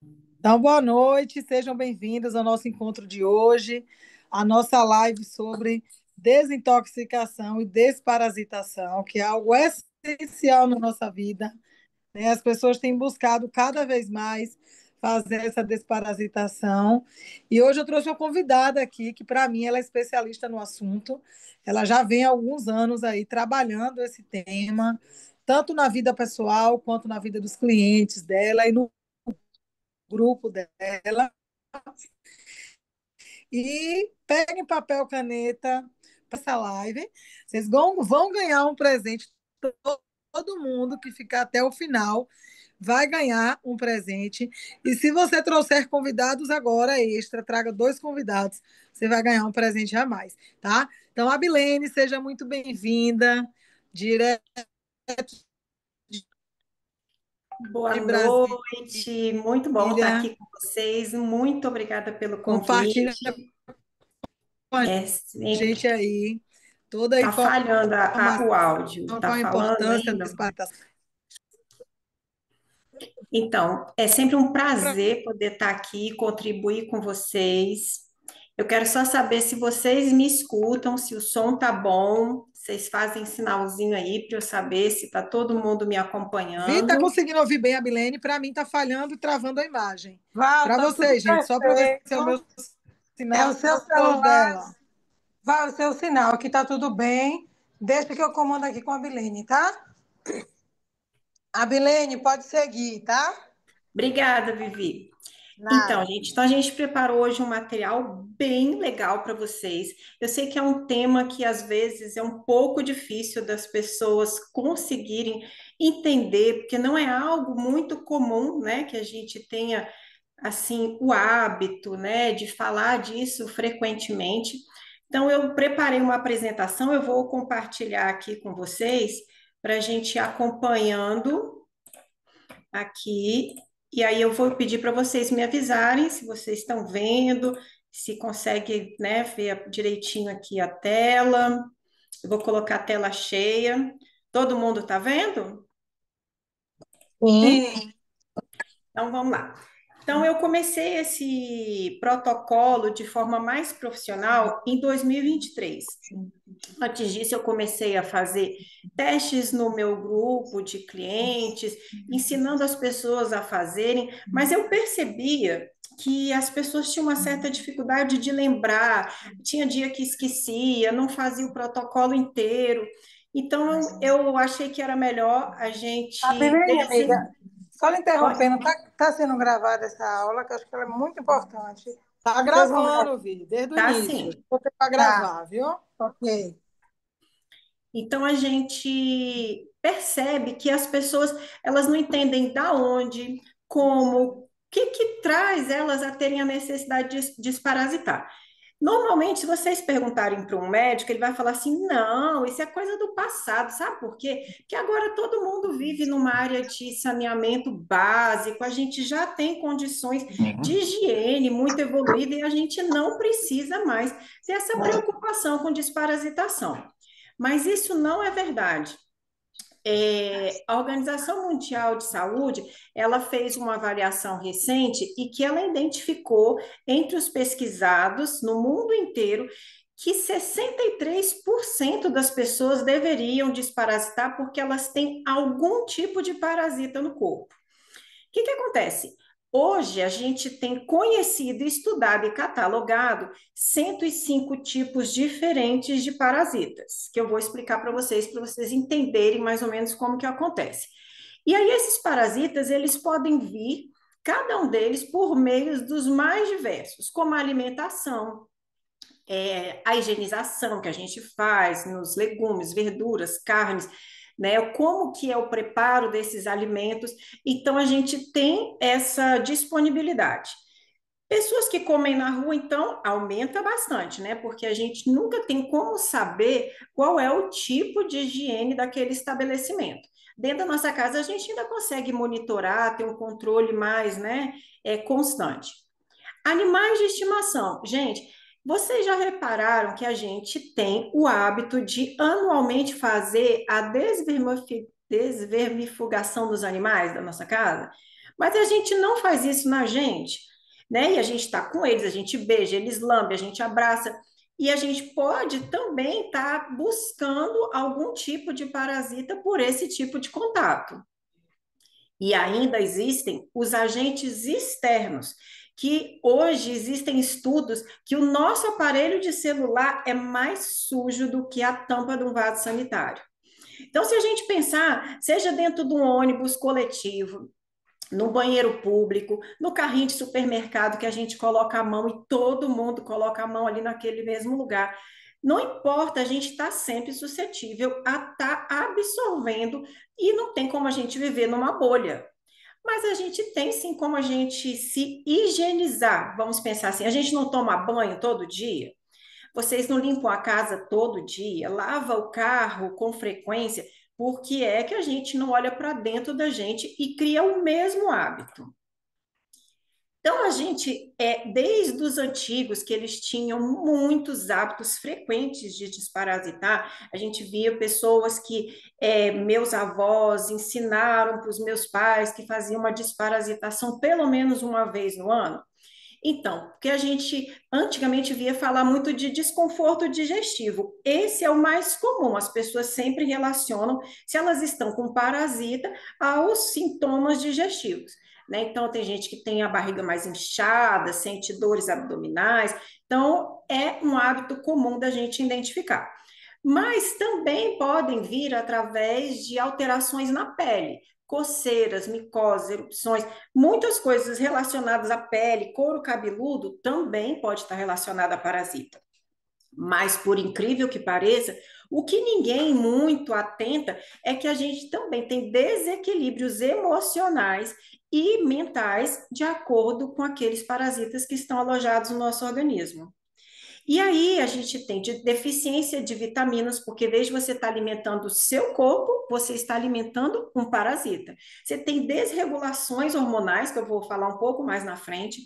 Então, boa noite, sejam bem-vindos ao nosso encontro de hoje, a nossa live sobre desintoxicação e desparasitação, que é algo essencial na nossa vida, né? As pessoas têm buscado cada vez mais fazer essa desparasitação. E hoje eu trouxe uma convidada aqui, que para mim ela é especialista no assunto. Ela já vem há alguns anos aí trabalhando esse tema, tanto na vida pessoal quanto na vida dos clientes dela e no grupo dela. E peguem papel, caneta para essa live. Vocês vão ganhar um presente. Todo mundo que ficar até o final vai ganhar um presente. E se você trouxer convidados agora extra, traga dois convidados, você vai ganhar um presente a mais, tá? Então, Abilene, seja muito bem-vinda, direto Boa de Brasília. noite, muito bom estar aqui com vocês. Muito obrigada pelo Compartilha convite. com a É sempre gente aí toda a tá informação falhando o áudio, com tá a falando importância ainda? desse participar. Então, é sempre um Para prazer poder estar aqui e contribuir com vocês. Eu quero só saber se vocês me escutam, se o som tá bom. Vocês fazem sinalzinho aí para eu saber se tá todo mundo me Vi, tá acompanhando. conseguindo ouvir bem a Bilene, para mim tá falhando e travando a imagem. Val, Para tá tudo vocês, gente, só para ver se é o meu perfeito. É sinal o seu ou celular. dela. Val, o seu sinal, aqui tá tudo bem. Deixa que eu comando aqui com a Bilene, tá? A Bilene pode seguir, tá? Obrigada, Vivi. Então, Nada. gente, então a gente preparou hoje um material bem legal para vocês. Eu sei que é um tema que às vezes é um pouco difícil das pessoas conseguirem entender, porque não é algo muito comum, né, que a gente tenha assim o hábito, né, de falar disso frequentemente. Então, eu preparei uma apresentação, eu vou compartilhar aqui com vocês para a gente ir acompanhando aqui, e aí eu vou pedir para vocês me avisarem se vocês estão vendo, se consegue, né, ver direitinho aqui a tela. Eu vou colocar a tela cheia. Todo mundo está vendo? Sim. Sim. Então vamos lá. Então eu comecei esse protocolo de forma mais profissional em 2023. Antes disso, eu comecei a fazer testes no meu grupo de clientes, ensinando as pessoas a fazerem, mas eu percebia que as pessoas tinham uma certa dificuldade de lembrar, tinha dia que esquecia, não fazia o protocolo inteiro. Então, eu achei que era melhor a A gente. Bilene, amiga, só lhe interrompendo, tá sendo gravada essa aula, que eu acho que ela é muito importante. Tá Vocês vão gravando, gravar. Vi, desde o Tá início. assim. Vou para Tá, gravar, viu? ok. Então a gente percebe que as pessoas elas não entendem da onde, como, o que que traz elas a terem a necessidade de desparasitar. Normalmente, se vocês perguntarem para um médico, ele vai falar assim: não, isso é coisa do passado, sabe por quê? Porque agora todo mundo vive numa área de saneamento básico, a gente já tem condições de higiene muito evoluída e a gente não precisa mais ter essa preocupação com desparasitação. Mas isso não é verdade. A Organização Mundial de Saúde, ela fez uma avaliação recente e que ela identificou entre os pesquisados no mundo inteiro que 63% das pessoas deveriam desparasitar porque elas têm algum tipo de parasita no corpo. O que que acontece? Hoje a gente tem conhecido, estudado e catalogado 105 tipos diferentes de parasitas, que eu vou explicar para vocês entenderem mais ou menos como que acontece. E aí esses parasitas, eles podem vir, cada um deles, por meios dos mais diversos, como a alimentação, a higienização que a gente faz nos legumes, verduras, carnes, né? Como que é o preparo desses alimentos. Então, a gente tem essa disponibilidade. Pessoas que comem na rua, então, aumenta bastante, né? Porque a gente nunca tem como saber qual é o tipo de higiene daquele estabelecimento. Dentro da nossa casa, a gente ainda consegue monitorar, ter um controle mais, né, constante. Animais de estimação. Gente, vocês já repararam que a gente tem o hábito de anualmente fazer a desvermifugação dos animais da nossa casa? Mas a gente não faz isso na gente, né? E a gente está com eles, a gente beija, eles lambem, a gente abraça. E a gente pode também estar buscando algum tipo de parasita por esse tipo de contato. E ainda existem os agentes externos, que hoje existem estudos que o nosso aparelho de celular é mais sujo do que a tampa de um vaso sanitário. Então, se a gente pensar, seja dentro de um ônibus coletivo, no banheiro público, no carrinho de supermercado que a gente coloca a mão e todo mundo coloca a mão ali naquele mesmo lugar. Não importa, a gente está sempre suscetível a estar absorvendo e não tem como a gente viver numa bolha. Mas a gente tem sim como a gente se higienizar. Vamos pensar assim: a gente não toma banho todo dia? Vocês não limpam a casa todo dia? Lava o carro com frequência? Por que é que a gente não olha para dentro da gente e cria o mesmo hábito? Então, a gente, desde os antigos, que eles tinham muitos hábitos frequentes de desparasitar, a gente via pessoas que meus avós ensinaram para os meus pais que faziam uma desparasitação pelo menos uma vez no ano. Então, porque a gente antigamente via falar muito de desconforto digestivo. Esse é o mais comum, as pessoas sempre relacionam, se elas estão com parasita, aos sintomas digestivos. Né? Então, tem gente que tem a barriga mais inchada, sente dores abdominais. Então, é um hábito comum da gente identificar. Mas também podem vir através de alterações na pele, coceiras, micoses, erupções, muitas coisas relacionadas à pele, couro cabeludo também pode estar relacionado a parasita. Mas, por incrível que pareça, o que ninguém muito atenta é que a gente também tem desequilíbrios emocionais e mentais de acordo com aqueles parasitas que estão alojados no nosso organismo. E aí a gente tem deficiência de vitaminas, porque em vez de você estar alimentando o seu corpo, você está alimentando um parasita. Você tem desregulações hormonais, que eu vou falar um pouco mais na frente,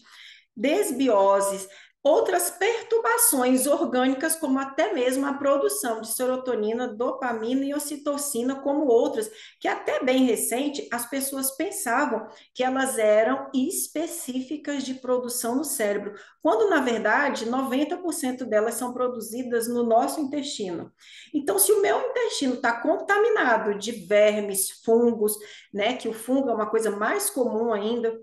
desbioses, outras perturbações orgânicas, como até mesmo a produção de serotonina, dopamina e ocitocina, como outras, que até bem recente as pessoas pensavam que elas eram específicas de produção no cérebro, quando na verdade 90% delas são produzidas no nosso intestino. Então, se o meu intestino está contaminado de vermes, fungos, né, que o fungo é uma coisa mais comum ainda,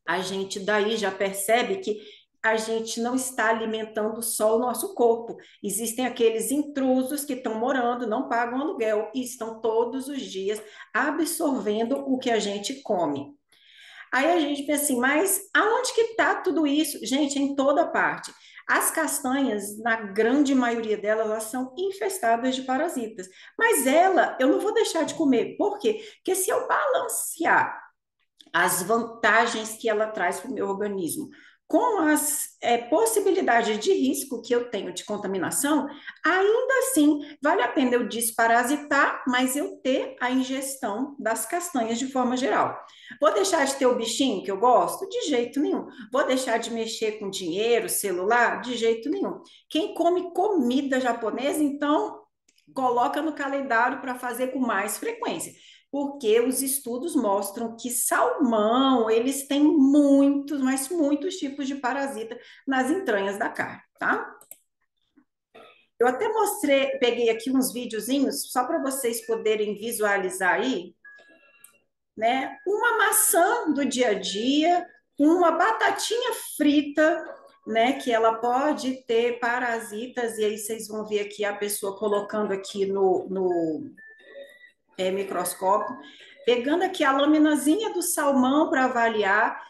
a gente daí já percebe que a gente não está alimentando só o nosso corpo. Existem aqueles intrusos que estão morando, não pagam aluguel e estão todos os dias absorvendo o que a gente come. Aí a gente pensa assim, mas aonde que está tudo isso? Gente, em toda parte. As castanhas, na grande maioria delas, elas são infestadas de parasitas. Mas eu não vou deixar de comer. Por quê? Porque se eu balancear as vantagens que ela traz para o meu organismo, com as possibilidades de risco que eu tenho de contaminação, ainda assim vale a pena eu desparasitar, mas eu ter a ingestão das castanhas de forma geral. Vou deixar de ter o bichinho que eu gosto? De jeito nenhum. Vou deixar de mexer com dinheiro, celular? De jeito nenhum. Quem come comida japonesa, então coloca no calendário para fazer com mais frequência, porque os estudos mostram que salmão, eles têm muitos, mas muitos tipos de parasita nas entranhas da carne, tá? Eu até mostrei, peguei aqui uns videozinhos, só para vocês poderem visualizar aí, né? Uma maçã do dia a dia, uma batatinha frita, né? Que ela pode ter parasitas, e aí vocês vão ver aqui a pessoa colocando aqui no microscópio, pegando aqui a laminazinha do salmão para avaliar.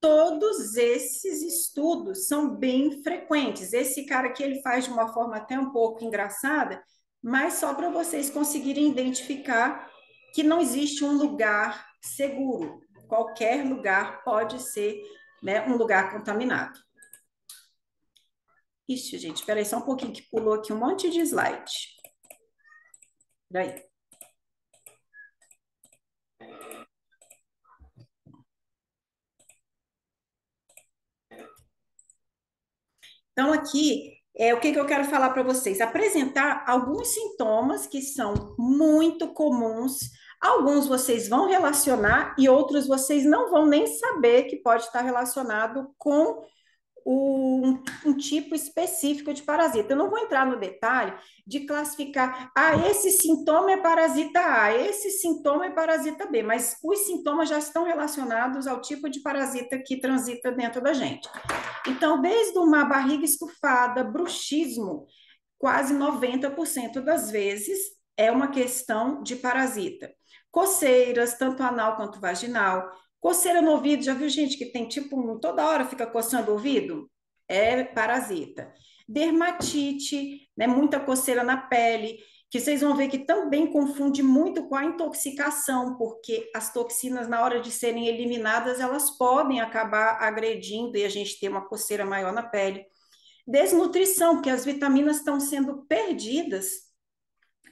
Todos esses estudos são bem frequentes. Esse cara aqui ele faz de uma forma até um pouco engraçada, mas só para vocês conseguirem identificar que não existe um lugar seguro. Qualquer lugar pode ser, né, um lugar contaminado. Ixi, gente, espera aí só um pouquinho que pulou aqui um monte de slide. Daí. Então, aqui, o que eu quero falar para vocês? Apresentar alguns sintomas que são muito comuns Alguns vocês vão relacionar e outros vocês não vão nem saber que pode estar relacionado com um tipo específico de parasita. Eu não vou entrar no detalhe de classificar, esse sintoma é parasita A, esse sintoma é parasita B, mas os sintomas já estão relacionados ao tipo de parasita que transita dentro da gente. Então, desde uma barriga estufada, bruxismo, quase 90% das vezes é uma questão de parasita. Coceiras, tanto anal quanto vaginal. Coceira no ouvido, já viu gente que tem tipo, toda hora fica coçando o ouvido? É parasita. Dermatite, né, muita coceira na pele, que vocês vão ver que também confunde muito com a intoxicação, porque as toxinas, na hora de serem eliminadas, elas podem acabar agredindo e a gente ter uma coceira maior na pele. Desnutrição, porque as vitaminas estão sendo perdidas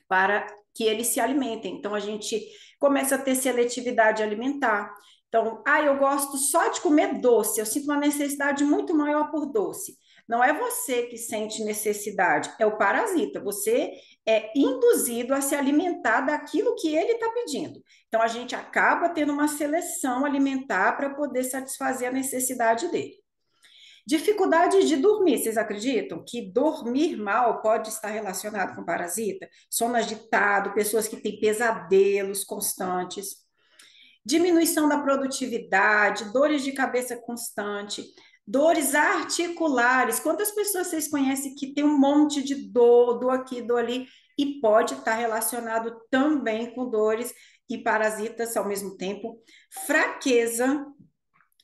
para que eles se alimentem. Então, a gente começa a ter seletividade alimentar. Então, eu gosto só de comer doce, eu sinto uma necessidade muito maior por doce. Não é você que sente necessidade, é o parasita. Você é induzido a se alimentar daquilo que ele está pedindo. Então, a gente acaba tendo uma seleção alimentar para poder satisfazer a necessidade dele. Dificuldade de dormir, vocês acreditam que dormir mal pode estar relacionado com parasita? Sono agitado, pessoas que têm pesadelos constantes, diminuição da produtividade, dores de cabeça constante, dores articulares. Quantas pessoas vocês conhecem que tem um monte de dor aqui, dor ali, e pode estar relacionado também com dores e parasitas ao mesmo tempo? Fraqueza,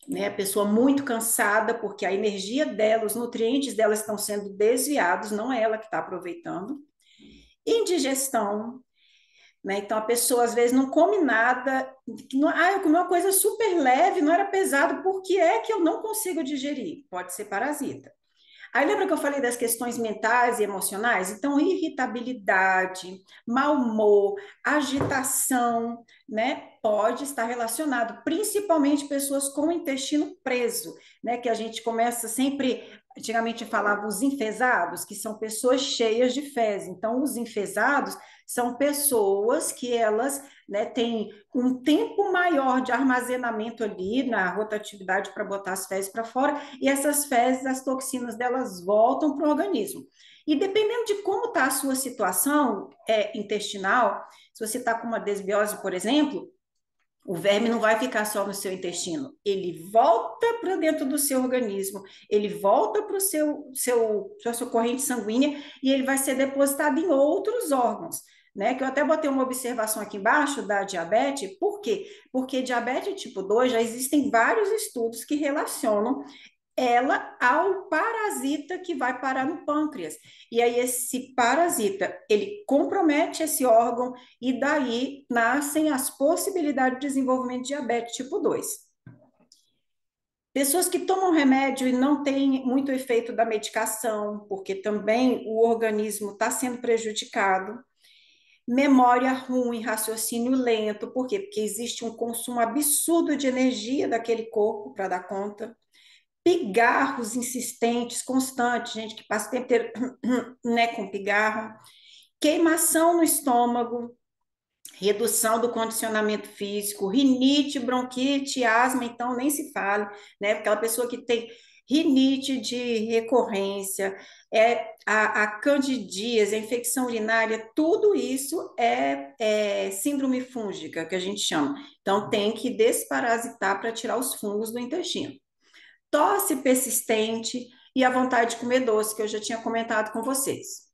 né? A pessoa muito cansada, porque a energia dela, os nutrientes dela estão sendo desviados, não é ela que está aproveitando. Indigestão, né? Então a pessoa às vezes não come nada, eu comi uma coisa super leve, não era pesado, por que é que eu não consigo digerir? Pode ser parasita. Aí lembra que eu falei das questões mentais e emocionais? Então, irritabilidade, mau humor, agitação, né? Pode estar relacionado, principalmente pessoas com o intestino preso, né? Que a gente começa sempre, antigamente falava os enfesados, que são pessoas cheias de fezes. Então, os enfesados são pessoas que elas, né, têm um tempo maior de armazenamento ali na rotatividade para botar as fezes para fora, e essas fezes, as toxinas delas voltam para o organismo. E dependendo de como está a sua situação intestinal, se você está com uma desbiose, por exemplo, o verme não vai ficar só no seu intestino, ele volta para dentro do seu organismo, ele volta para a sua corrente sanguínea e ele vai ser depositado em outros órgãos. Né, que eu até botei uma observação aqui embaixo da diabetes, por quê? Porque diabetes tipo 2 já existem vários estudos que relacionam ela ao parasita que vai parar no pâncreas. E aí esse parasita, ele compromete esse órgão e daí nascem as possibilidades de desenvolvimento de diabetes tipo 2. Pessoas que tomam remédio e não têm muito efeito da medicação, porque também o organismo está sendo prejudicado. Memória ruim, raciocínio lento, por quê? Porque existe um consumo absurdo de energia daquele corpo para dar conta. Pigarros insistentes, constantes, gente que passa o tempo inteiro né, com pigarro. Queimação no estômago, redução do condicionamento físico, rinite, bronquite, asma, então nem se fala, né? Aquela pessoa que tem rinite de recorrência, a candidíase, a infecção urinária, tudo isso é síndrome fúngica, que a gente chama. Então, tem que desparasitar para tirar os fungos do intestino. Tosse persistente e a vontade de comer doce, que eu já tinha comentado com vocês.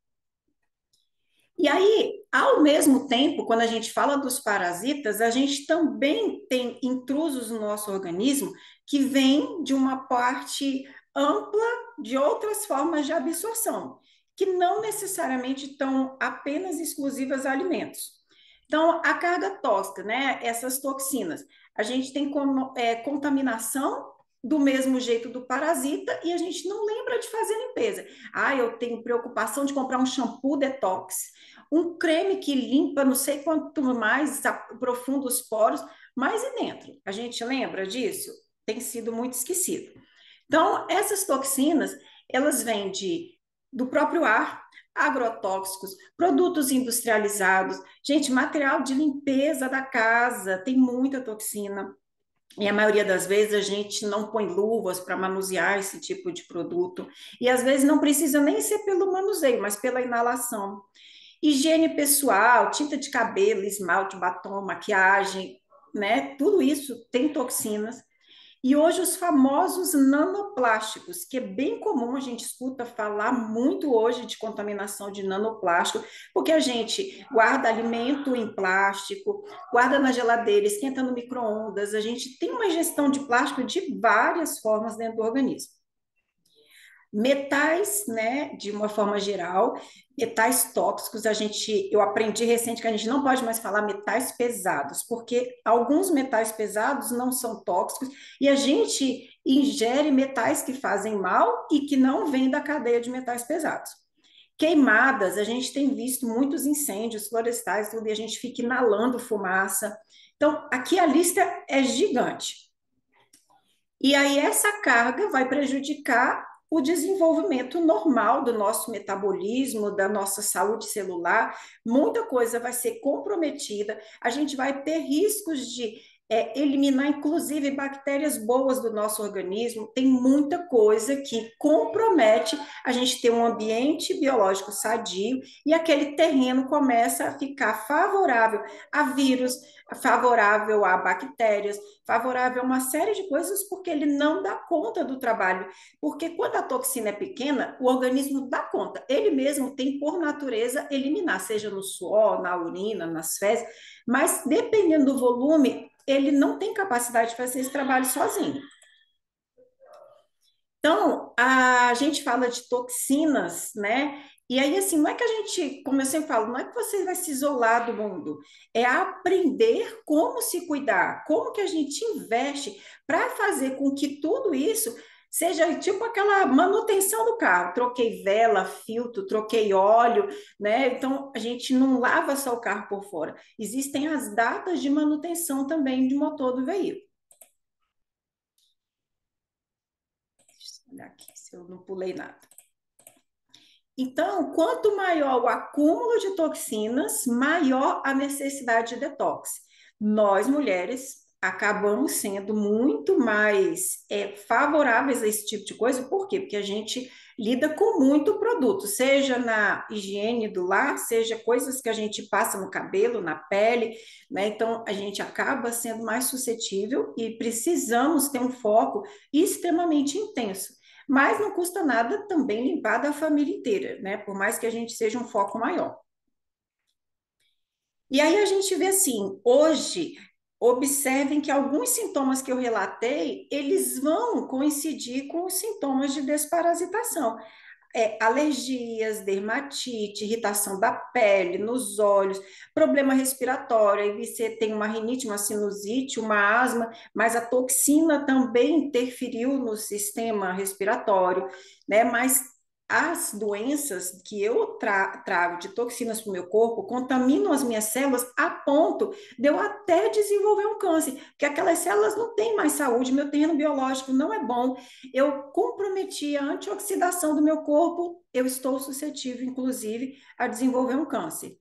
E aí, ao mesmo tempo, quando a gente fala dos parasitas, a gente também tem intrusos no nosso organismo que vêm de uma parte ampla de outras formas de absorção, que não necessariamente estão apenas exclusivas a alimentos. Então, a carga tóxica, né? Essas toxinas, a gente tem contaminação do mesmo jeito do parasita e a gente não lembra de fazer limpeza. Eu tenho preocupação de comprar um shampoo detox, um creme que limpa não sei quanto mais aprofunda os poros, mas e dentro? A gente lembra disso? Tem sido muito esquecido. Então, essas toxinas, elas vêm do próprio ar, agrotóxicos, produtos industrializados, gente, material de limpeza da casa, tem muita toxina. E a maioria das vezes a gente não põe luvas para manusear esse tipo de produto. E às vezes não precisa nem ser pelo manuseio, mas pela inalação. Higiene pessoal, tinta de cabelo, esmalte, batom, maquiagem, né? Tudo isso tem toxinas. E hoje os famosos nanoplásticos, que é bem comum, a gente escuta falar muito hoje de contaminação de nanoplástico, porque a gente guarda alimento em plástico, guarda na geladeira, esquenta no micro-ondas, a gente tem uma ingestão de plástico de várias formas dentro do organismo. Metais, né, de uma forma geral, metais tóxicos, eu aprendi recente que a gente não pode mais falar metais pesados, porque alguns metais pesados não são tóxicos e a gente ingere metais que fazem mal e que não vêm da cadeia de metais pesados. Queimadas, a gente tem visto muitos incêndios florestais, tudo, e a gente fica inalando fumaça. Então, aqui a lista é gigante. E aí essa carga vai prejudicar o desenvolvimento normal do nosso metabolismo, da nossa saúde celular, muita coisa vai ser comprometida, a gente vai ter riscos de eliminar, inclusive, bactérias boas do nosso organismo, tem muita coisa que compromete a gente ter um ambiente biológico sadio e aquele terreno começa a ficar favorável a vírus, favorável a bactérias, favorável a uma série de coisas, porque ele não dá conta do trabalho. Porque quando a toxina é pequena, o organismo dá conta. Ele mesmo tem, por natureza, eliminar, seja no suor, na urina, nas fezes, mas dependendo do volume, ele não tem capacidade de fazer esse trabalho sozinho. Então, a gente fala de toxinas, né? E aí, assim, não é que a gente, como eu sempre falo, não é que você vai se isolar do mundo, é aprender como se cuidar, como que a gente investe para fazer com que tudo isso seja tipo aquela manutenção do carro. Troquei vela, filtro, troquei óleo, né? Então, a gente não lava só o carro por fora. Existem as datas de manutenção também de motor do veículo. Olha aqui, se eu não pulei nada. Então, quanto maior o acúmulo de toxinas, maior a necessidade de detox. Nós, mulheres, acabamos sendo muito mais favoráveis a esse tipo de coisa, por quê? Porque a gente lida com muito produto, seja na higiene do lar, seja coisas que a gente passa no cabelo, na pele, né? Então, a gente acaba sendo mais suscetível e precisamos ter um foco extremamente intenso. Mas não custa nada também limpar da família inteira, né? Por mais que a gente seja um foco maior. E aí a gente vê assim, hoje, observem que alguns sintomas que eu relatei, eles vão coincidir com os sintomas de desparasitação. Alergias, dermatite, irritação da pele, nos olhos, problema respiratório, aí você tem uma rinite, uma sinusite, uma asma, mas a toxina também interferiu no sistema respiratório, né? Mas as doenças que eu trago de toxinas para o meu corpo contaminam as minhas células a ponto de eu até desenvolver um câncer, porque aquelas células não têm mais saúde, meu terreno biológico não é bom, eu comprometi a antioxidação do meu corpo, eu estou suscetível, inclusive, a desenvolver um câncer.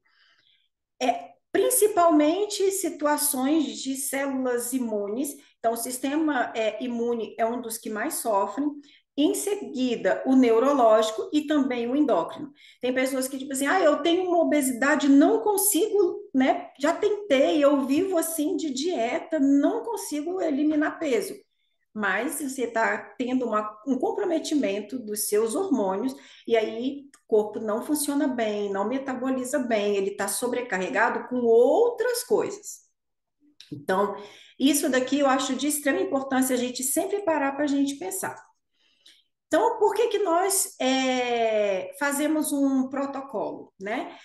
Principalmente situações de células imunes, então o sistema imune é um dos que mais sofrem, em seguida o neurológico e também o endócrino. Tem pessoas que tipo assim, eu tenho uma obesidade, não consigo, né? Já tentei, eu vivo assim de dieta, não consigo eliminar peso. Mas você está tendo um comprometimento dos seus hormônios, e aí o corpo não funciona bem, não metaboliza bem, ele está sobrecarregado com outras coisas. Então, isso daqui eu acho de extrema importância a gente sempre parar para a gente pensar. Então, por que nós fazemos um protocolo, né?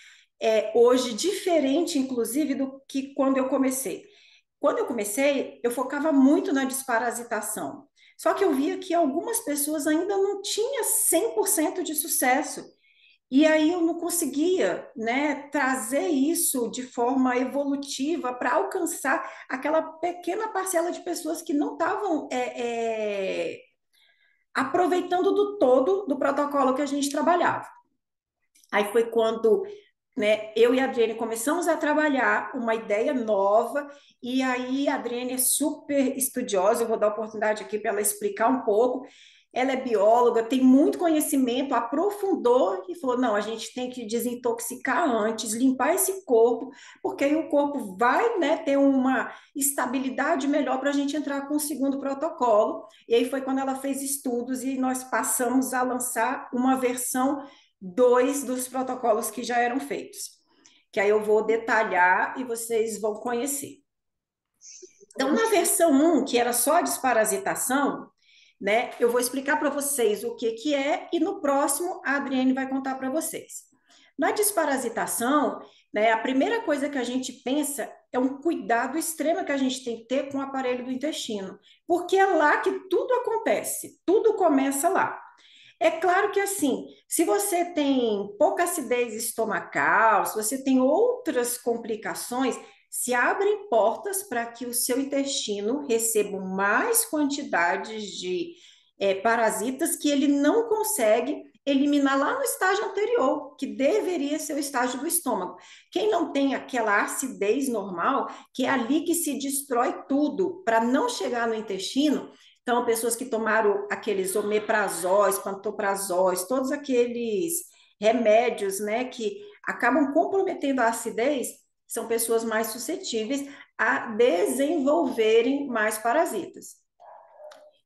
Hoje, diferente, inclusive, do que quando eu comecei. Quando eu comecei, eu focava muito na desparasitação. Só que eu via que algumas pessoas ainda não tinham 100% de sucesso. E aí eu não conseguia, né, trazer isso de forma evolutiva para alcançar aquela pequena parcela de pessoas que não estavam aproveitando do todo do protocolo que a gente trabalhava. Aí foi quando, né, eu e a Adriane começamos a trabalhar uma ideia nova, e aí a Adriane é super estudiosa, eu vou dar a oportunidade aqui para ela explicar um pouco. Ela é bióloga, tem muito conhecimento, aprofundou e falou: não, a gente tem que desintoxicar antes, limpar esse corpo, porque aí o corpo vai, né, ter uma estabilidade melhor para a gente entrar com o segundo protocolo. E aí foi quando ela fez estudos e nós passamos a lançar uma versão 2 dos protocolos que já eram feitos, que aí eu vou detalhar e vocês vão conhecer. Então, na versão 1, que era só a desparasitação, né, eu vou explicar para vocês o que, que é, e no próximo a Adriane vai contar para vocês. Na desparasitação, né, a primeira coisa que a gente pensa é um cuidado extremo que a gente tem que ter com o aparelho do intestino, porque é lá que tudo acontece, tudo começa lá. É claro que assim, se você tem pouca acidez estomacal, se você tem outras complicações, se abrem portas para que o seu intestino receba mais quantidades de parasitas que ele não consegue eliminar lá no estágio anterior, que deveria ser o estágio do estômago. Quem não tem aquela acidez normal, que é ali que se destrói tudo para não chegar no intestino. Então, pessoas que tomaram aqueles omeprazóis, pantoprazóis, todos aqueles remédios, né, que acabam comprometendo a acidez, são pessoas mais suscetíveis a desenvolverem mais parasitas.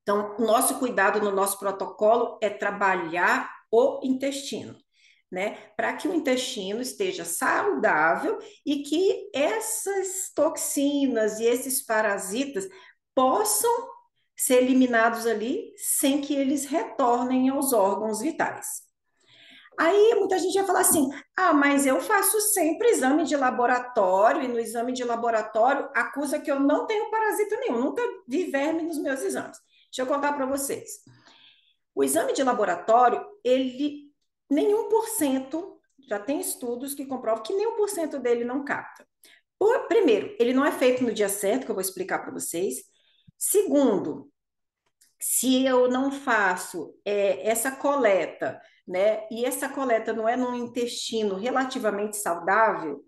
Então, o nosso cuidado no nosso protocolo é trabalhar o intestino, né, para que o intestino esteja saudável e que essas toxinas e esses parasitas possam ser eliminados ali sem que eles retornem aos órgãos vitais. Aí muita gente vai falar assim: ah, mas eu faço sempre exame de laboratório, e no exame de laboratório acusa que eu não tenho parasita nenhum, nunca vi verme nos meus exames. Deixa eu contar para vocês. O exame de laboratório, ele, nenhum por cento, já tem estudos que comprovam que nenhum por cento dele não capta. Primeiro, ele não é feito no dia certo, que eu vou explicar para vocês. Segundo, se eu não faço essa coleta, né, e essa coleta não é num intestino relativamente saudável,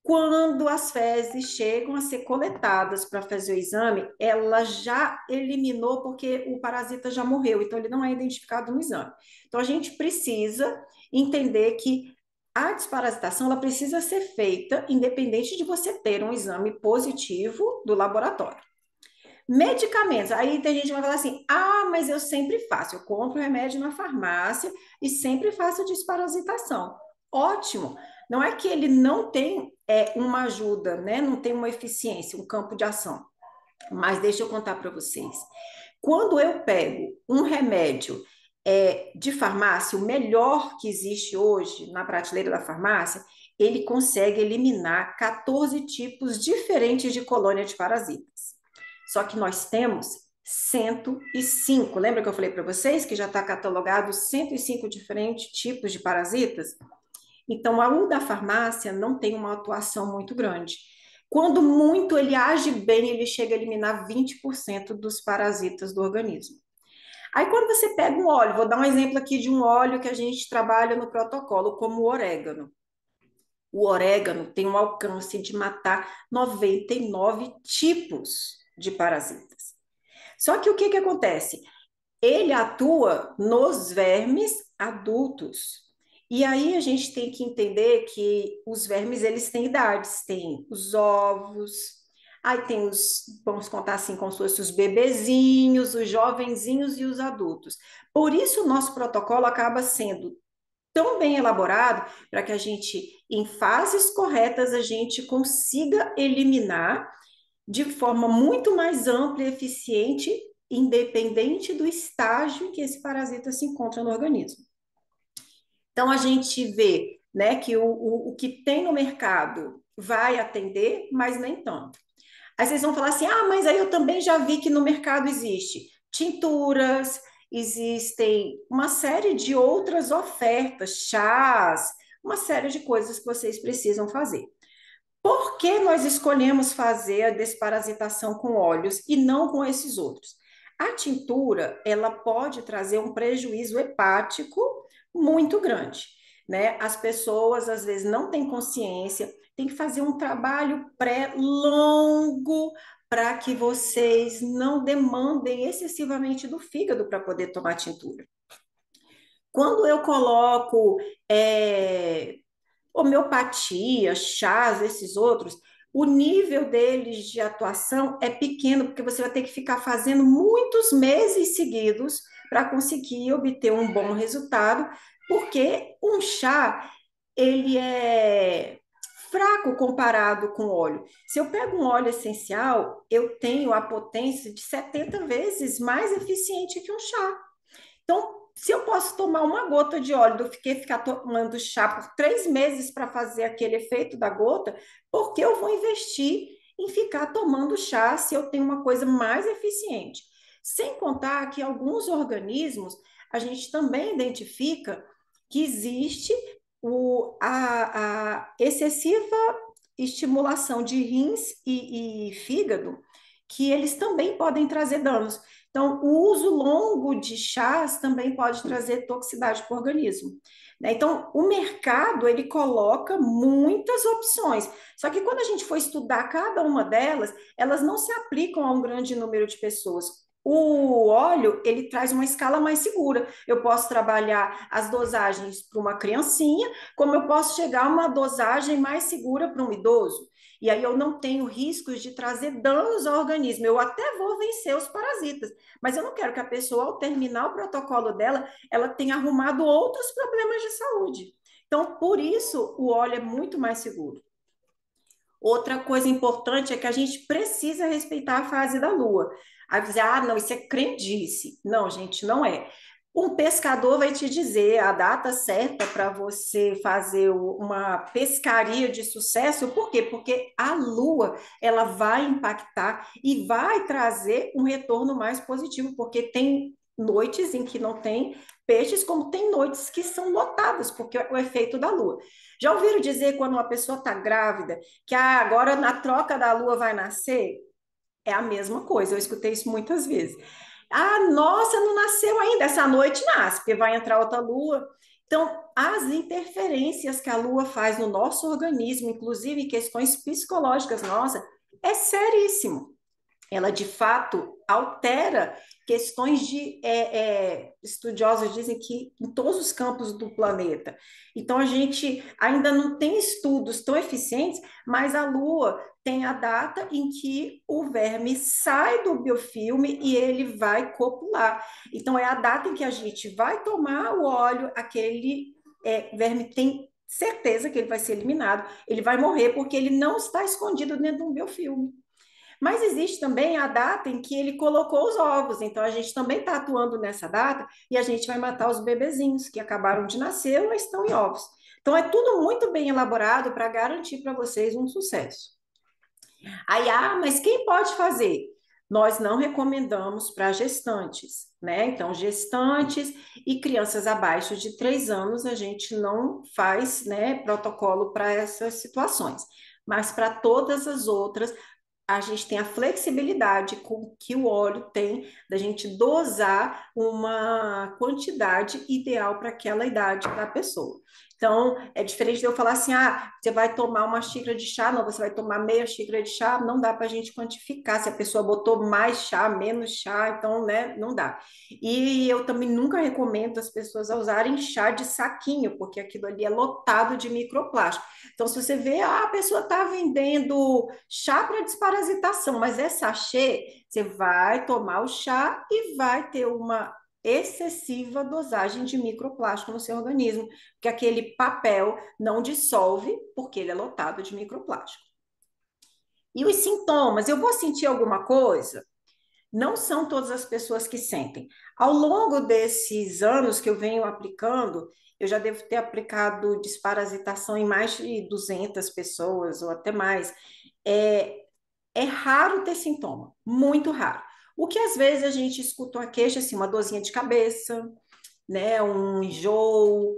quando as fezes chegam a ser coletadas para fazer o exame, ela já eliminou porque o parasita já morreu, então ele não é identificado no exame. Então a gente precisa entender que a desparasitação ela precisa ser feita independente de você ter um exame positivo do laboratório. Medicamentos, aí tem gente que vai falar assim: ah, mas eu sempre faço, eu compro remédio na farmácia e sempre faço desparasitação. Ótimo, não é que ele não tem uma ajuda, né? Não tem uma eficiência, um campo de ação. Mas deixa eu contar para vocês. Quando eu pego um remédio de farmácia, o melhor que existe hoje na prateleira da farmácia, ele consegue eliminar 14 tipos diferentes de colônia de parasitas. Só que nós temos 105. Lembra que eu falei para vocês que já está catalogado 105 diferentes tipos de parasitas? Então, o da farmácia não tem uma atuação muito grande. Quando muito ele age bem, ele chega a eliminar 20% dos parasitas do organismo. Aí, quando você pega um óleo, vou dar um exemplo aqui de um óleo que a gente trabalha no protocolo, como o orégano. O orégano tem um alcance de matar 99 tipos de parasitas. Só que o que acontece? Ele atua nos vermes adultos. E aí a gente tem que entender que os vermes, eles têm idades. Tem os ovos, aí tem os, vamos contar assim, como se fossem os bebezinhos, os jovenzinhos e os adultos. Por isso o nosso protocolo acaba sendo tão bem elaborado para que a gente, em fases corretas, a gente consiga eliminar de forma muito mais ampla e eficiente, independente do estágio em que esse parasita se encontra no organismo. Então, a gente vê, né, que o que tem no mercado vai atender, mas nem tanto. Aí vocês vão falar assim: ah, mas aí eu também já vi que no mercado existe tinturas, existem uma série de outras ofertas, chás, uma série de coisas que vocês precisam fazer. Por que nós escolhemos fazer a desparasitação com óleos e não com esses outros? A tintura, ela pode trazer um prejuízo hepático muito grande. né? As pessoas às vezes não têm consciência, tem que fazer um trabalho pré-longo para que vocês não demandem excessivamente do fígado para poder tomar tintura. Quando eu coloco homeopatia, chás, esses outros, o nível deles de atuação é pequeno, porque você vai ter que ficar fazendo muitos meses seguidos para conseguir obter um bom resultado, porque um chá, ele é fraco comparado com óleo. Se eu pego um óleo essencial, eu tenho a potência de 70 vezes mais eficiente que um chá. Então, se eu posso tomar uma gota de óleo do que ficar tomando chá por 3 meses para fazer aquele efeito da gota, por que eu vou investir em ficar tomando chá se eu tenho uma coisa mais eficiente? Sem contar que alguns organismos a gente também identifica que existe a excessiva estimulação de rins e fígado, que eles também podem trazer danos. Então, o uso longo de chás também pode trazer toxicidade para o organismo, né? Então, o mercado, ele coloca muitas opções, só que quando a gente for estudar cada uma delas, elas não se aplicam a um grande número de pessoas. O óleo, ele traz uma escala mais segura. Eu posso trabalhar as dosagens para uma criancinha, como eu posso chegar a uma dosagem mais segura para um idoso. E aí eu não tenho riscos de trazer danos ao organismo. Eu até vou vencer os parasitas, mas eu não quero que a pessoa, ao terminar o protocolo dela, ela tenha arrumado outros problemas de saúde. Então, por isso, o óleo é muito mais seguro. Outra coisa importante é que a gente precisa respeitar a fase da lua. Aí dizer, não, isso é crendice. Não, gente, não é. Um pescador vai te dizer a data certa para você fazer uma pescaria de sucesso. Por quê? Porque a lua, ela vai impactar e vai trazer um retorno mais positivo, porque tem noites em que não tem peixes, como tem noites que são lotadas, porque é o efeito da lua. Já ouviram dizer quando uma pessoa está grávida que agora na troca da lua vai nascer? É a mesma coisa, eu escutei isso muitas vezes. Nossa, não nasceu ainda, essa noite nasce, porque vai entrar outra lua. Então, as interferências que a lua faz no nosso organismo, inclusive questões psicológicas, nossa, é seríssimo. Ela de fato altera questões de estudiosos dizem que em todos os campos do planeta. Então a gente ainda não tem estudos tão eficientes, mas a Lua tem a data em que o verme sai do biofilme e ele vai copular. Então é a data em que a gente vai tomar o óleo, aquele verme tem certeza que ele vai ser eliminado, ele vai morrer porque ele não está escondido dentro de um biofilme. Mas existe também a data em que ele colocou os ovos, então a gente também está atuando nessa data e a gente vai matar os bebezinhos que acabaram de nascer ou estão em ovos. Então é tudo muito bem elaborado para garantir para vocês um sucesso. Aí, mas quem pode fazer? Nós não recomendamos para gestantes, né? Então, gestantes e crianças abaixo de 3 anos, a gente não faz, né, protocolo para essas situações. Mas para todas as outras, a gente tem a flexibilidade com que o óleo tem da gente dosar uma quantidade ideal para aquela idade da pessoa. Então, é diferente de eu falar assim, você vai tomar uma xícara de chá, não, você vai tomar meia xícara de chá, não dá para a gente quantificar se a pessoa botou mais chá, menos chá, então, né, não dá. E eu também nunca recomendo as pessoas a usarem chá de saquinho, porque aquilo ali é lotado de microplástico. Então, se você vê, a pessoa está vendendo chá para desparasitação, mas é sachê, você vai tomar o chá e vai ter uma excessiva dosagem de microplástico no seu organismo, porque aquele papel não dissolve porque ele é lotado de microplástico. E os sintomas, eu vou sentir alguma coisa? Não são todas as pessoas que sentem. Ao longo desses anos que eu venho aplicando, eu já devo ter aplicado desparasitação em mais de 200 pessoas ou até mais. É raro ter sintoma, muito raro. O que às vezes a gente escuta uma queixa, assim, uma dorzinha de cabeça, né, um enjoo,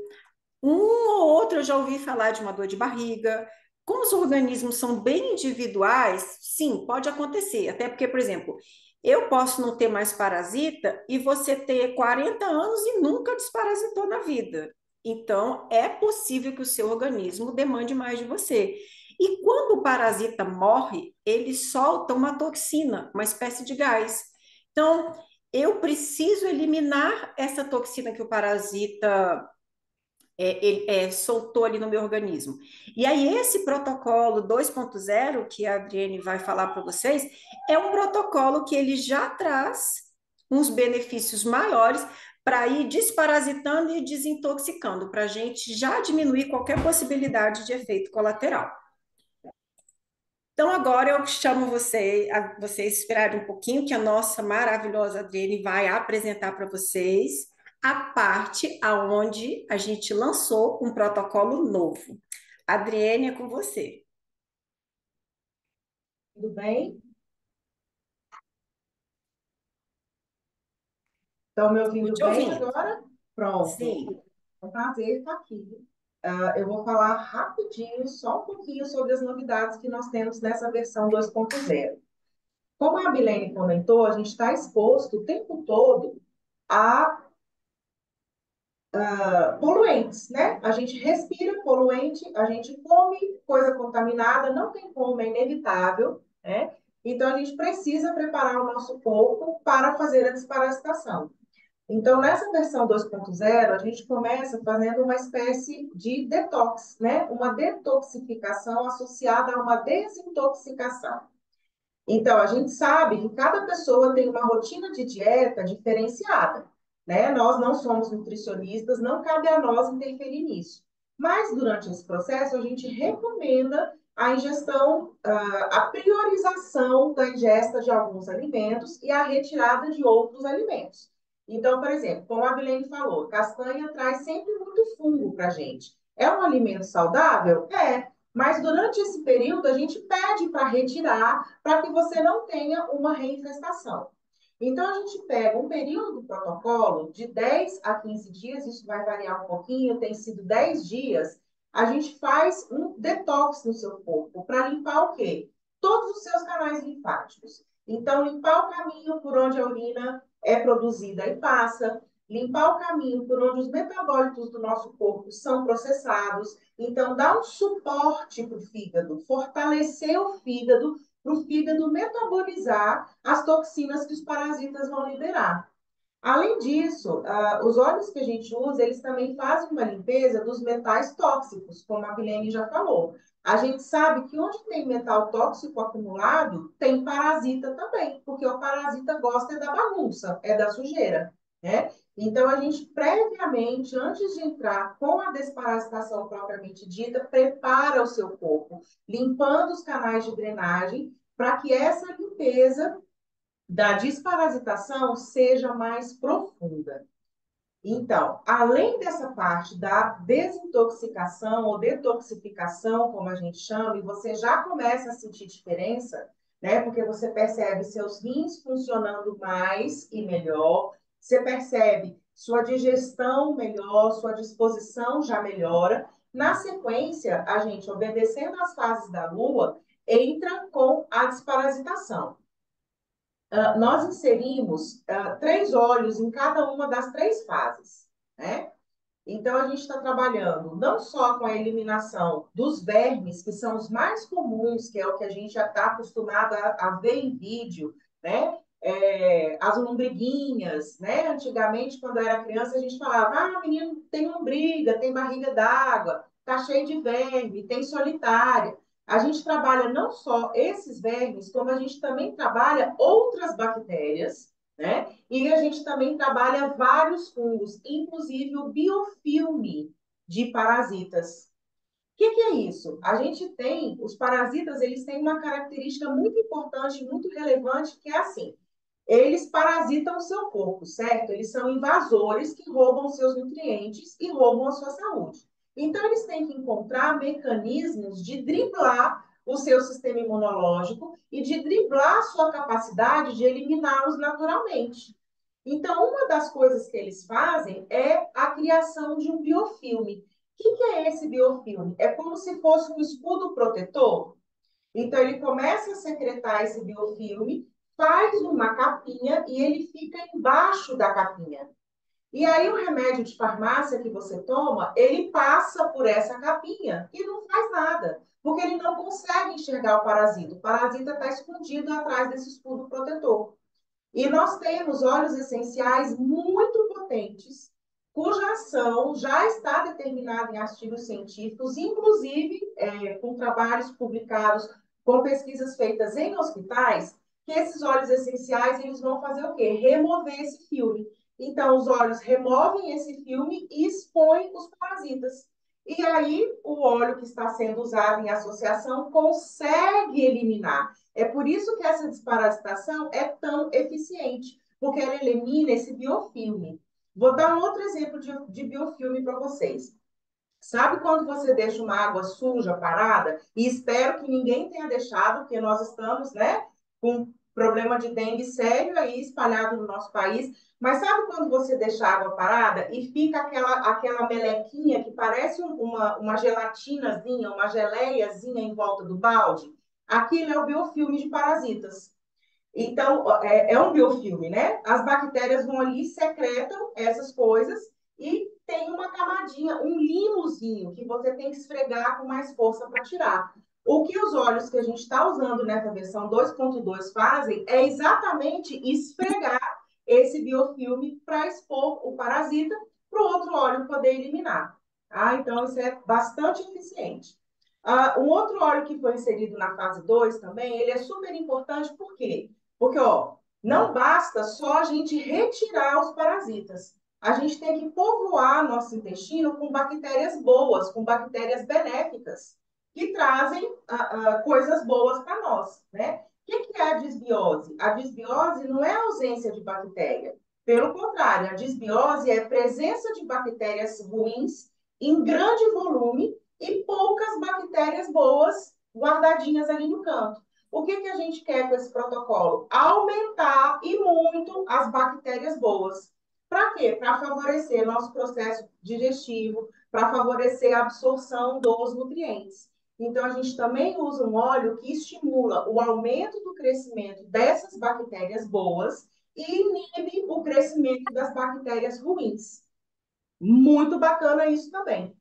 um ou outro eu já ouvi falar de uma dor de barriga. Como os organismos são bem individuais, sim, pode acontecer. Até porque, por exemplo, eu posso não ter mais parasita e você ter 40 anos e nunca desparasitou na vida. Então, é possível que o seu organismo demande mais de você. E quando o parasita morre, ele solta uma toxina, uma espécie de gás. Então, eu preciso eliminar essa toxina que o parasita soltou ali no meu organismo. E aí, esse protocolo 2.0, que a Adriene vai falar para vocês, é um protocolo que ele já traz uns benefícios maiores para ir desparasitando e desintoxicando, para a gente já diminuir qualquer possibilidade de efeito colateral. Então, agora eu chamo vocês esperarem um pouquinho, que a nossa maravilhosa Adriene vai apresentar para vocês a parte aonde a gente lançou um protocolo novo. Adriene, é com você. Tudo bem? Estão me ouvindo Te bem ouvindo. agora? Pronto. Sim. É um prazer estar aqui. Eu vou falar rapidinho, só um pouquinho, sobre as novidades que nós temos nessa versão 2.0. Como a Bilene comentou, a gente está exposto o tempo todo a poluentes, né? A gente respira poluente, a gente come coisa contaminada, não tem como, é inevitável, né? Então, a gente precisa preparar o nosso corpo para fazer a desparasitação. Então, nessa versão 2.0, a gente começa fazendo uma espécie de detox, né? Uma detoxificação associada a uma desintoxicação. Então, a gente sabe que cada pessoa tem uma rotina de dieta diferenciada, né? Nós não somos nutricionistas, não cabe a nós interferir nisso. Mas, durante esse processo, a gente recomenda a ingestão, a priorização da ingesta de alguns alimentos e a retirada de outros alimentos. Então, por exemplo, como a Bilene falou, castanha traz sempre muito fungo para a gente. É um alimento saudável? É. Mas durante esse período, a gente pede para retirar, para que você não tenha uma reinfestação. Então, a gente pega um período do protocolo de 10 a 15 dias, isso vai variar um pouquinho, tem sido 10 dias, a gente faz um detox no seu corpo, para limpar o quê? Todos os seus canais linfáticos. Então, limpar o caminho por onde a urina é produzida e passa, limpar o caminho por onde os metabólitos do nosso corpo são processados. Então, dá um suporte para o fígado, fortalecer o fígado, para o fígado metabolizar as toxinas que os parasitas vão liberar. Além disso, os óleos que a gente usa, eles também fazem uma limpeza dos metais tóxicos, como a Bilene já falou. A gente sabe que onde tem metal tóxico acumulado, tem parasita também, porque o parasita gosta da bagunça, é da sujeira, né? Então, a gente previamente, antes de entrar com a desparasitação propriamente dita, prepara o seu corpo, limpando os canais de drenagem, para que essa limpeza da desparasitação seja mais profunda. Então, além dessa parte da desintoxicação ou detoxificação, como a gente chama, e você já começa a sentir diferença, né? Porque você percebe seus rins funcionando mais e melhor, você percebe sua digestão melhor, sua disposição já melhora. Na sequência, a gente, obedecendo às fases da Lua, entra com a desparasitação. Nós inserimos 3 óleos em cada uma das 3 fases, né? Então, a gente está trabalhando não só com a eliminação dos vermes, que são os mais comuns, que é o que a gente já está acostumado a ver em vídeo, né? As lombriguinhas, né? Antigamente, quando eu era criança, a gente falava, menino, tem lombriga, tem barriga d'água, tá cheio de verme, tem solitária. A gente trabalha não só esses vermes, como a gente também trabalha outras bactérias, né? E a gente também trabalha vários fungos, inclusive o biofilme de parasitas. O que é isso? A gente tem, os parasitas, eles têm uma característica muito importante, muito relevante, que é assim, eles parasitam o seu corpo, certo? Eles são invasores que roubam seus nutrientes e roubam a sua saúde. Então, eles têm que encontrar mecanismos de driblar o seu sistema imunológico e de driblar a sua capacidade de eliminá-los naturalmente. Então, uma das coisas que eles fazem é a criação de um biofilme. O que é esse biofilme? É como se fosse um escudo protetor. Então, ele começa a secretar esse biofilme, faz uma capinha e ele fica embaixo da capinha. E aí o remédio de farmácia que você toma, ele passa por essa capinha e não faz nada, porque ele não consegue enxergar o parasita. O parasita está escondido atrás desse escudo protetor. E nós temos óleos essenciais muito potentes, cuja ação já está determinada em artigos científicos, inclusive com trabalhos publicados, com pesquisas feitas em hospitais, que esses óleos essenciais eles vão fazer o quê? Remover esse filme. Então, os óleos removem esse filme e expõem os parasitas. E aí, o óleo que está sendo usado em associação consegue eliminar. É por isso que essa desparasitação é tão eficiente, porque ela elimina esse biofilme. Vou dar um outro exemplo de biofilme para vocês. Sabe quando você deixa uma água suja parada? E espero que ninguém tenha deixado, porque nós estamos, né, com problema de dengue sério aí espalhado no nosso país. Mas sabe quando você deixa a água parada e fica aquela melequinha que parece uma gelatinazinha, uma geleiazinha em volta do balde? Aquilo é o biofilme de parasitas. Então, é um biofilme, né? As bactérias vão ali, secretam essas coisas e tem uma camadinha, um limozinho que você tem que esfregar com mais força para tirar. O que os óleos que a gente está usando nessa versão 2.2 fazem é exatamente esfregar esse biofilme para expor o parasita para o outro óleo poder eliminar. Ah, então, isso é bastante eficiente. Um outro óleo que foi inserido na fase 2 também, ele é super importante, por quê? Porque, ó, não basta só a gente retirar os parasitas. A gente tem que povoar nosso intestino com bactérias boas, com bactérias benéficas, que trazem coisas boas para nós, né? O que é a disbiose? A disbiose não é a ausência de bactéria. Pelo contrário, a disbiose é a presença de bactérias ruins em grande volume e poucas bactérias boas guardadinhas ali no canto. O que a gente quer com esse protocolo? Aumentar e muito as bactérias boas. Para quê? Para favorecer nosso processo digestivo, para favorecer a absorção dos nutrientes. Então, a gente também usa um óleo que estimula o aumento do crescimento dessas bactérias boas e inibe o crescimento das bactérias ruins. Muito bacana isso também.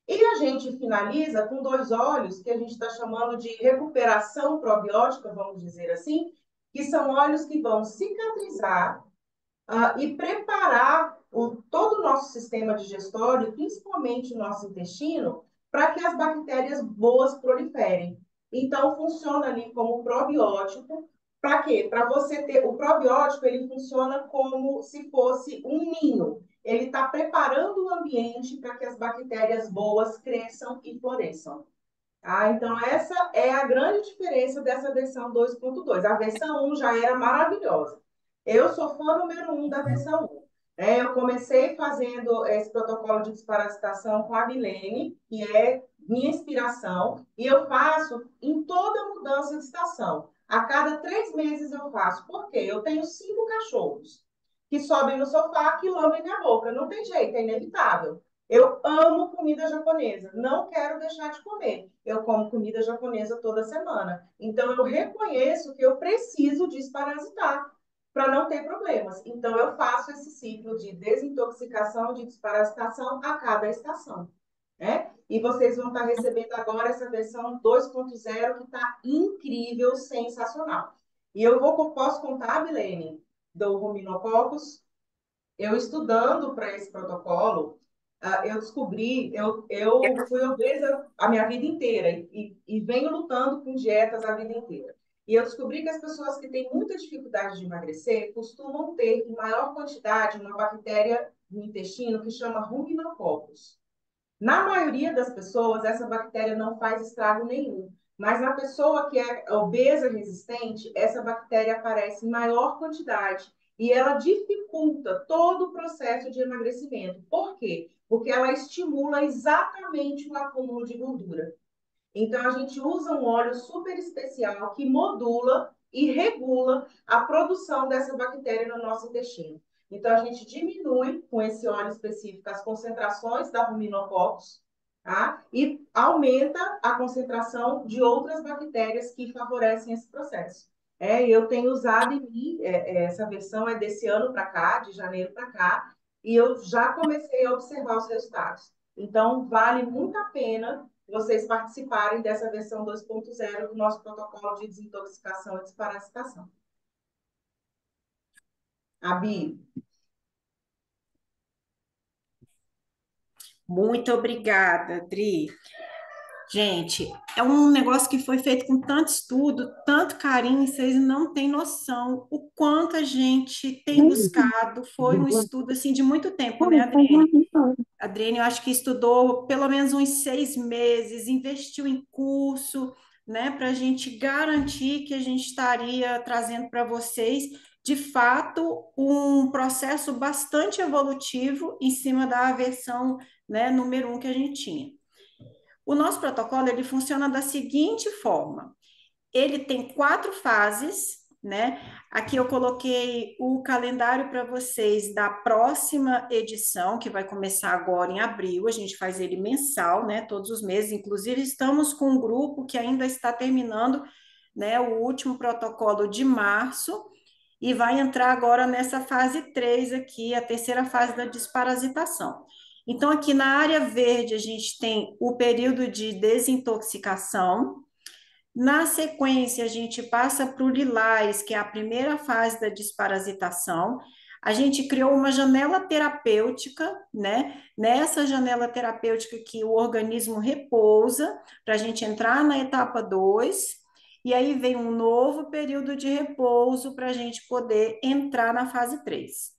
E a gente finaliza com 2 óleos que a gente está chamando de recuperação probiótica, vamos dizer assim, que são óleos que vão cicatrizar e preparar todo o nosso sistema digestório, principalmente o nosso intestino, para que as bactérias boas proliferem. Então, funciona ali como probiótico. Para quê? Para você ter... O probiótico, ele funciona como se fosse um ninho. Ele está preparando o ambiente para que as bactérias boas cresçam e floresçam. Então, essa é a grande diferença dessa versão 2.2. A versão 1 já era maravilhosa. Eu sou fã número 1 da versão 1. Eu comecei fazendo esse protocolo de desparasitação com a Milene, que é minha inspiração, e eu faço em toda mudança de estação. A cada 3 meses eu faço. Por quê? Eu tenho 5 cachorros que sobem no sofá, que lambem minha boca. Não tem jeito, é inevitável. Eu amo comida japonesa, não quero deixar de comer. Eu como comida japonesa toda semana. Então, eu reconheço que eu preciso desparasitar para não ter problemas. Então, eu faço esse ciclo de desintoxicação, de desparasitação a cada estação. Né? E vocês vão estar recebendo agora essa versão 2.0 que está incrível, sensacional. E posso contar, Milene, do Ruminococcus, eu estudando para esse protocolo, eu descobri, eu fui obesa a minha vida inteira e venho lutando com dietas a vida inteira. E eu descobri que as pessoas que têm muita dificuldade de emagrecer costumam ter em maior quantidade uma bactéria no intestino que chama Ruminococcus. Na maioria das pessoas, essa bactéria não faz estrago nenhum. Mas na pessoa que é obesa resistente, essa bactéria aparece em maior quantidade e ela dificulta todo o processo de emagrecimento. Por quê? Porque ela estimula exatamente o acúmulo de gordura. Então, a gente usa um óleo super especial que modula e regula a produção dessa bactéria no nosso intestino. Então, a gente diminui com esse óleo específico as concentrações da Ruminococcus, tá? E aumenta a concentração de outras bactérias que favorecem esse processo. Eu tenho usado em mim, essa versão é desse ano para cá, de janeiro para cá, e eu já comecei a observar os resultados. Então, vale muito a pena vocês participarem dessa versão 2.0 do nosso protocolo de desintoxicação e desparasitação. Abi, Muito obrigada, Adri. Gente, é um negócio que foi feito com tanto estudo, tanto carinho, vocês não têm noção o quanto a gente tem buscado. Foi um estudo assim de muito tempo, né, Adriane? A Adriane, eu acho que estudou pelo menos uns 6 meses, investiu em curso, né, para a gente garantir que a gente estaria trazendo para vocês, de fato, um processo bastante evolutivo em cima da versão, né, número 1 que a gente tinha. O nosso protocolo ele funciona da seguinte forma: ele tem 4 fases, né? Aqui eu coloquei o calendário para vocês da próxima edição, que vai começar agora em abril. A gente faz ele mensal, né? Todos os meses. Inclusive, estamos com um grupo que ainda está terminando, né? O último protocolo de março. E vai entrar agora nessa fase 3 aqui, a terceira fase da desparasitação. Então, aqui na área verde, a gente tem o período de desintoxicação. Na sequência, a gente passa para o lilás, que é a primeira fase da desparasitação. A gente criou uma janela terapêutica, né? Nessa janela terapêutica que o organismo repousa, para a gente entrar na etapa 2, e aí vem um novo período de repouso para a gente poder entrar na fase 3,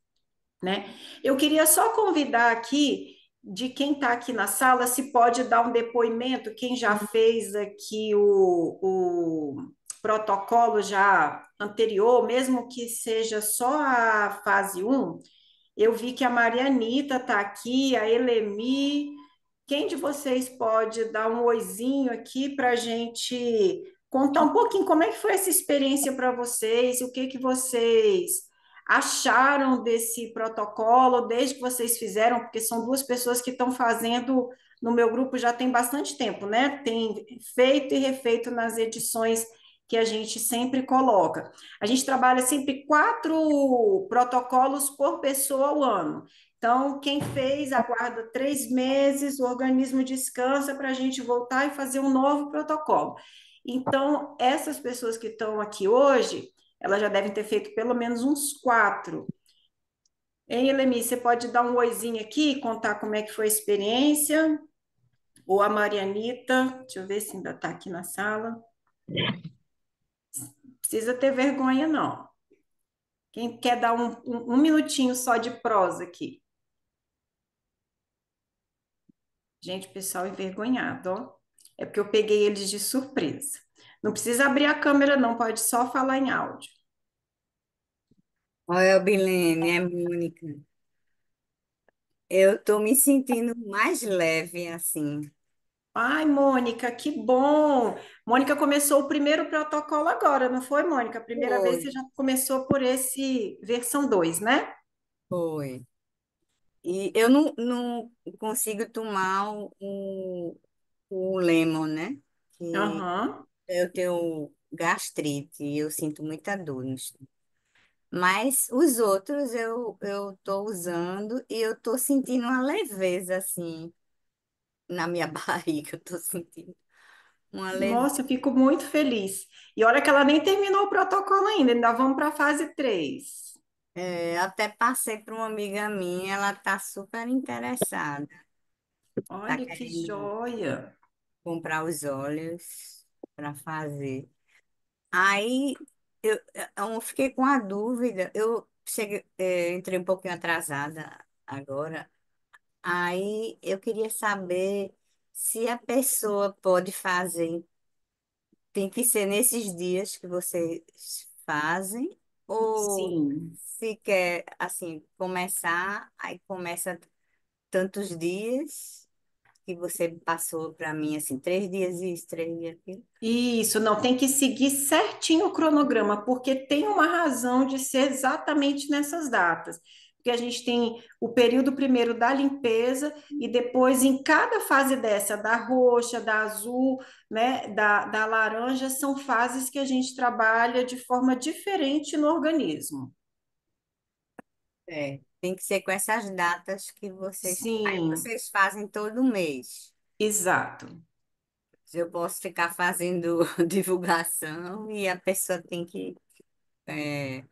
né? Eu queria só convidar aqui, de quem está aqui na sala, se pode dar um depoimento, quem já fez aqui o protocolo já anterior, mesmo que seja só a fase 1. Eu vi que a Marianita está aqui, a Elemi. Quem de vocês pode dar um oizinho aqui para a gente contar um pouquinho como é que foi essa experiência para vocês, o que que vocês acharam desse protocolo desde que vocês fizeram, porque são 2 pessoas que estão fazendo no meu grupo já tem bastante tempo, né? Tem feito e refeito nas edições que a gente sempre coloca. A gente trabalha sempre 4 protocolos por pessoa ao ano. Então, quem fez, aguarda 3 meses, o organismo descansa para a gente voltar e fazer um novo protocolo. Então, essas pessoas que estão aqui hoje, elas já devem ter feito pelo menos uns 4. Hein, Elemi, você pode dar um oizinho aqui e contar como é que foi a experiência? Ou a Marianita, deixa eu ver se ainda está aqui na sala. Precisa ter vergonha, não. Quem quer dar um minutinho só de prosa aqui? Gente, o pessoal envergonhado, ó. É porque eu peguei eles de surpresa. Não precisa abrir a câmera, não, pode só falar em áudio. Olha, Bilene, é Mônica. Eu tô me sentindo mais leve, assim. Ai, Mônica, que bom! Mônica começou o primeiro protocolo agora, não foi, Mônica? A primeira vez Foi, você já começou por esse versão 2, né? foi. E eu não consigo tomar o lemon, né? Que Aham. eu tenho gastrite e eu sinto muita dor no estômago. Mas os outros eu tô usando e eu tô sentindo uma leveza, assim, na minha barriga. Eu tô sentindo uma leveza. Nossa, eu fico muito feliz. E olha que ela nem terminou o protocolo ainda vamos para a fase 3. Até passei para uma amiga minha, ela tá super interessada. Tá Olha que querendo joia! comprar os óleos para fazer. Aí eu fiquei com a dúvida. Eu cheguei, entrei um pouquinho atrasada agora. Aí eu queria saber se a pessoa pode fazer. Tem que ser nesses dias que vocês fazem, ou Sim. se quer assim começar, aí começa tantos dias que você passou para mim assim, 3 dias isso, 3 dias aquilo. Isso, não, tem que seguir certinho o cronograma, porque tem uma razão de ser exatamente nessas datas. Porque a gente tem o período primeiro da limpeza e depois em cada fase dessa, da roxa, da azul, né, da laranja, são fases que a gente trabalha de forma diferente no organismo. Tem que ser com essas datas que vocês. Aí Sim, vocês fazem todo mês. exato. Eu posso ficar fazendo divulgação e a pessoa tem que. É,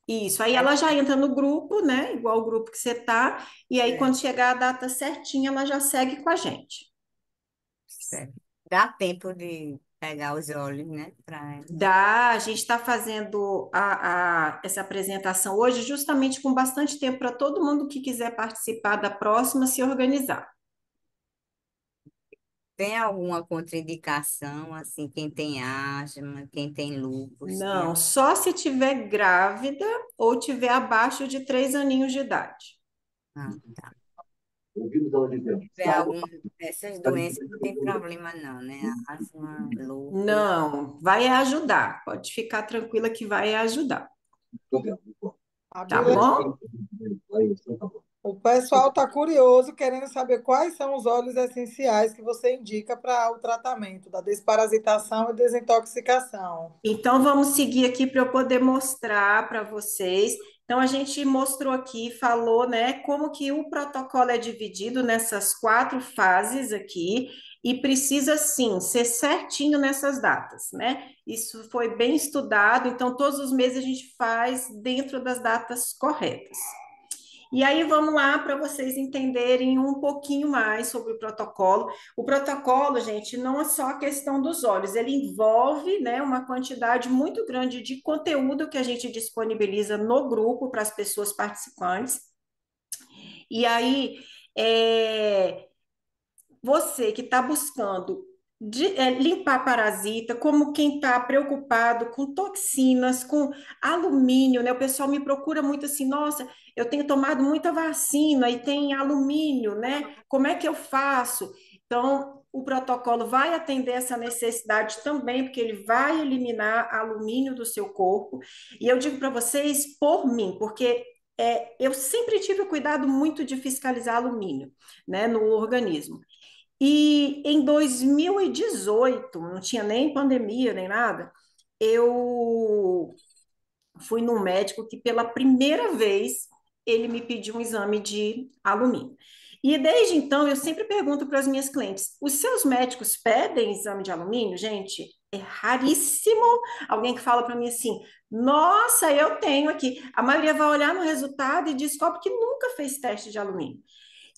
Isso, aí ela já entra no grupo, né? Igual o grupo que você tá, e aí é, quando chegar a data certinha, ela já segue com a gente. certo. Dá tempo de pegar os olhos, né? Pra... Dá, a gente está fazendo essa apresentação hoje justamente com bastante tempo para todo mundo que quiser participar da próxima se organizar. Tem alguma contraindicação, assim, quem tem asma, quem tem lúpus, tem... Não, só se tiver grávida ou tiver abaixo de 3 aninhos de idade. Ah, tá. Se tiver algum dessas doenças, não tem problema não, né? Asma, lúpus. Não, vai ajudar. Pode ficar tranquila que vai ajudar, A tá Bíblia, bom? o pessoal está curioso, querendo saber quais são os óleos essenciais que você indica para o tratamento da desparasitação e desintoxicação. Então, vamos seguir aqui para eu poder mostrar para vocês. Então, a gente mostrou aqui, falou, né, como que o protocolo é dividido nessas 4 fases aqui, e precisa, sim, ser certinho nessas datas, né? Isso foi bem estudado, então, todos os meses a gente faz dentro das datas corretas. E aí vamos lá para vocês entenderem um pouquinho mais sobre o protocolo. O protocolo, gente, não é só a questão dos olhos, ele envolve, né, uma quantidade muito grande de conteúdo que a gente disponibiliza no grupo para as pessoas participantes. E aí, é, você que está buscando limpar parasita, como quem está preocupado com toxinas, com alumínio, né? O pessoal me procura muito assim, nossa, eu tenho tomado muita vacina e tem alumínio, né? Como é que eu faço? Então, o protocolo vai atender essa necessidade também, porque ele vai eliminar alumínio do seu corpo. E eu digo para vocês, por mim, porque eu sempre tive o cuidado muito de fiscalizar alumínio, né, no organismo. E em 2018, não tinha nem pandemia nem nada, eu fui num médico que pela primeira vez ele me pediu um exame de alumínio. E desde então eu sempre pergunto para as minhas clientes: os seus médicos pedem exame de alumínio? Gente, é raríssimo alguém que fala para mim assim: nossa, eu tenho aqui. A maioria vai olhar no resultado e descobre que nunca fez teste de alumínio.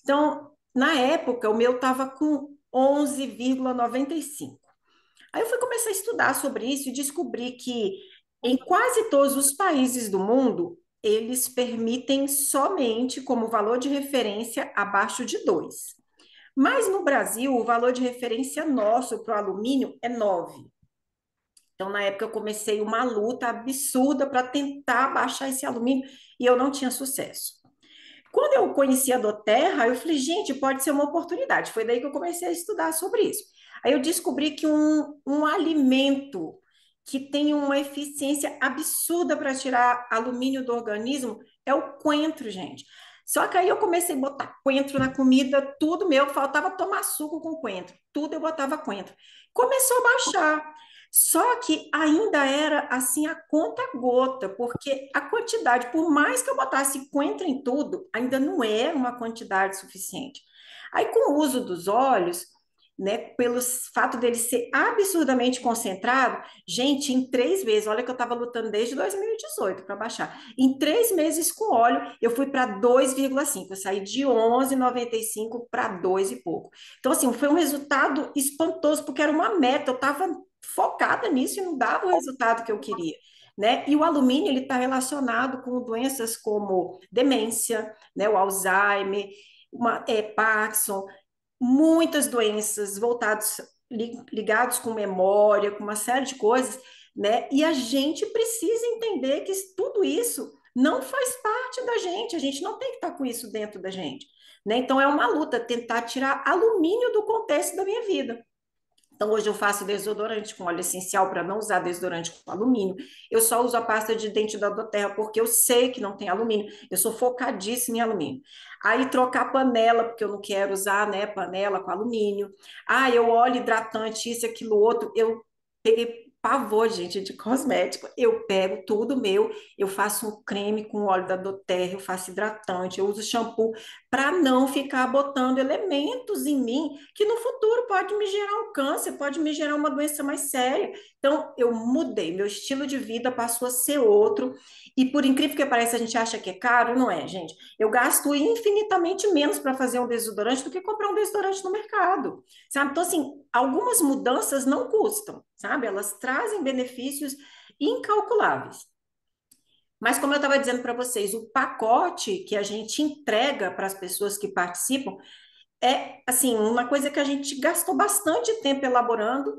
Então, na época, o meu estava com 11,95. Aí eu fui começar a estudar sobre isso e descobri que em quase todos os países do mundo, eles permitem somente como valor de referência abaixo de 2. Mas no Brasil, o valor de referência nosso para o alumínio é 9. Então, na época, eu comecei uma luta absurda para tentar baixar esse alumínio e eu não tinha sucesso. Quando eu conheci a Doterra, eu falei, gente, pode ser uma oportunidade. Foi daí que eu comecei a estudar sobre isso. Aí eu descobri que um alimento que tem uma eficiência absurda para tirar alumínio do organismo é o coentro, gente. Só que aí eu comecei a botar coentro na comida, tudo meu, faltava tomar suco com coentro, tudo eu botava coentro. Começou a baixar. Só que ainda era assim a conta gota, porque a quantidade, por mais que eu botasse coentro em tudo, ainda não era uma quantidade suficiente. Aí, com o uso dos óleos, né, pelo fato dele ser absurdamente concentrado, gente, em 3 meses, olha que eu estava lutando desde 2018 para baixar. Em 3 meses com óleo, eu fui para 2,5. Eu saí de 11,95 para 2 e pouco. Então, assim, foi um resultado espantoso, porque era uma meta, eu estava focada nisso e não dava o resultado que eu queria. Né? E o alumínio ele está relacionado com doenças como demência, né? O Alzheimer, Parkinson, muitas doenças voltadas ligados com memória, com uma série de coisas, né? E a gente precisa entender que tudo isso não faz parte da gente, a gente não tem que estar com isso dentro da gente, né? Então é uma luta tentar tirar alumínio do contexto da minha vida. Então, hoje eu faço desodorante com óleo essencial para não usar desodorante com alumínio. Eu só uso a pasta de dente da Doterra porque eu sei que não tem alumínio. Eu sou focadíssima em alumínio. Aí, trocar panela, porque eu não quero usar, né, panela com alumínio. Ah, eu óleo hidratante, isso, aquilo, outro. Eu peguei pavor, gente, de cosmético. Eu pego tudo meu, eu faço um creme com óleo da doTERRA, eu faço hidratante, eu uso shampoo para não ficar botando elementos em mim que no futuro pode me gerar um câncer, pode me gerar uma doença mais séria. Então, eu mudei, meu estilo de vida passou a ser outro. E por incrível que pareça, a gente acha que é caro, não é, gente? Eu gasto infinitamente menos para fazer um desodorante do que comprar um desodorante no mercado, sabe? Então, assim, algumas mudanças não custam, sabe? Elas trazem benefícios incalculáveis. Mas, como eu estava dizendo para vocês, o pacote que a gente entrega para as pessoas que participam é, assim, uma coisa que a gente gastou bastante tempo elaborando,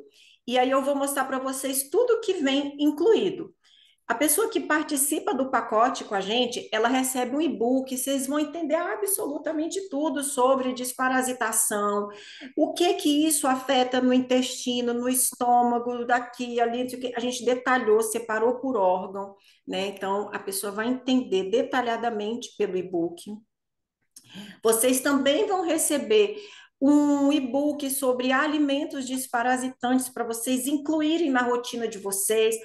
e aí eu vou mostrar para vocês tudo que vem incluído. A pessoa que participa do pacote com a gente, ela recebe um e-book, vocês vão entender absolutamente tudo sobre desparasitação, o que que isso afeta no intestino, no estômago, daqui, ali, a gente detalhou, separou por órgão, né? Então, a pessoa vai entender detalhadamente pelo e-book. Vocês também vão receber um e-book sobre alimentos desparasitantes para vocês incluírem na rotina de vocês.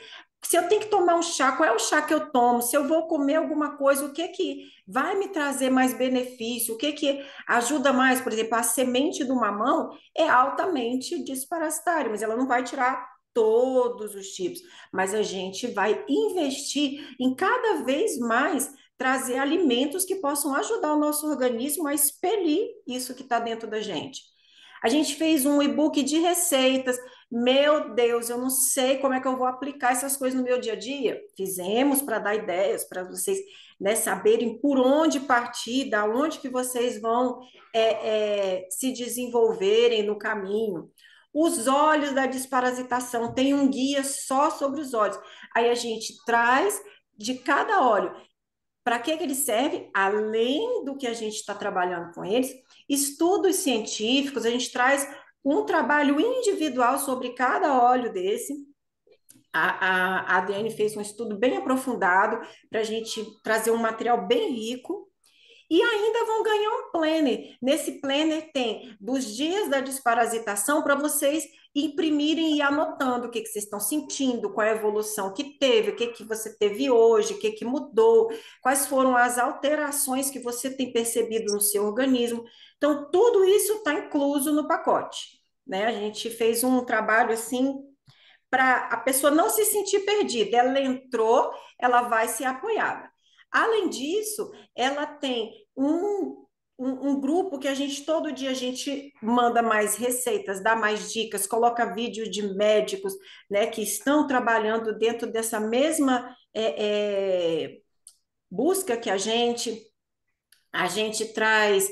Se eu tenho que tomar um chá, qual é o chá que eu tomo? Se eu vou comer alguma coisa, o que que vai me trazer mais benefício? O que que ajuda mais? Por exemplo, a semente do mamão é altamente desparasitária, mas ela não vai tirar todos os tipos. Mas a gente vai investir em cada vez mais trazer alimentos que possam ajudar o nosso organismo a expelir isso que está dentro da gente. A gente fez um e-book de receitas. Meu Deus, eu não sei como é que eu vou aplicar essas coisas no meu dia a dia. Fizemos para dar ideias, para vocês, né, saberem por onde partir, da onde que vocês vão se desenvolverem no caminho. Os óleos da desparasitação, tem um guia só sobre os óleos. Aí a gente traz de cada óleo para que que ele serve, além do que a gente está trabalhando com eles, estudos científicos, a gente traz um trabalho individual sobre cada óleo desse. A ADN fez um estudo bem aprofundado para a gente trazer um material bem rico. E ainda vão ganhar um planner. Nesse planner tem dos dias da desparasitação para vocês imprimirem e ir anotando o que, que vocês estão sentindo, qual é a evolução que teve, o que, que você teve hoje, o que, que mudou, quais foram as alterações que você tem percebido no seu organismo. Então, tudo isso está incluso no pacote. Né? A gente fez um trabalho assim para a pessoa não se sentir perdida. Ela entrou, ela vai ser apoiada. Além disso, ela tem um grupo que a gente, todo dia, a gente manda mais receitas, dá mais dicas, coloca vídeo de médicos, né, que estão trabalhando dentro dessa mesma busca que a gente traz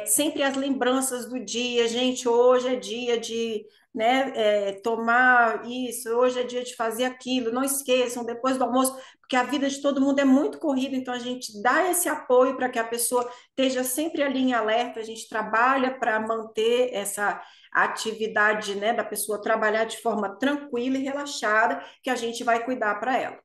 sempre as lembranças do dia, gente, hoje é dia de, né, tomar isso, hoje é dia de fazer aquilo, não esqueçam, depois do almoço, porque a vida de todo mundo é muito corrida, então a gente dá esse apoio para que a pessoa esteja sempre ali em alerta, a gente trabalha para manter essa atividade, né, da pessoa trabalhar de forma tranquila e relaxada, que a gente vai cuidar para ela.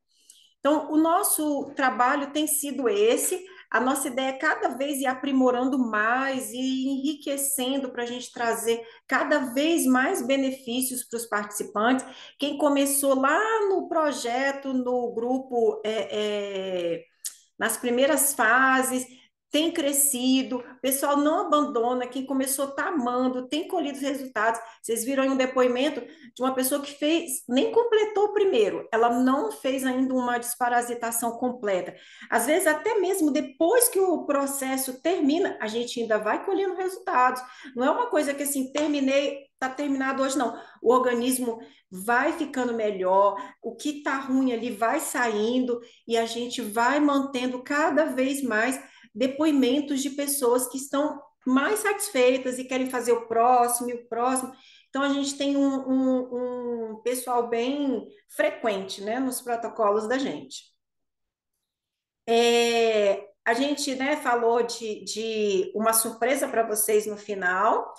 Então, o nosso trabalho tem sido esse. A nossa ideia é cada vez ir aprimorando mais e enriquecendo para a gente trazer cada vez mais benefícios para os participantes. Quem começou lá no projeto, no grupo, nas primeiras fases, tem crescido, o pessoal não abandona, quem começou está amando, tem colhido resultados. Vocês viram aí um depoimento de uma pessoa que fez, nem completou o primeiro, ela não fez ainda uma desparasitação completa. Às vezes, até mesmo depois que o processo termina, a gente ainda vai colhendo resultados. Não é uma coisa que assim, terminei, está terminado hoje, não. O organismo vai ficando melhor, o que está ruim ali vai saindo e a gente vai mantendo cada vez mais depoimentos de pessoas que estão mais satisfeitas e querem fazer o próximo e o próximo. Então, a gente tem um pessoal bem frequente, né, nos protocolos da gente. A gente, né, falou de uma surpresa para vocês no final.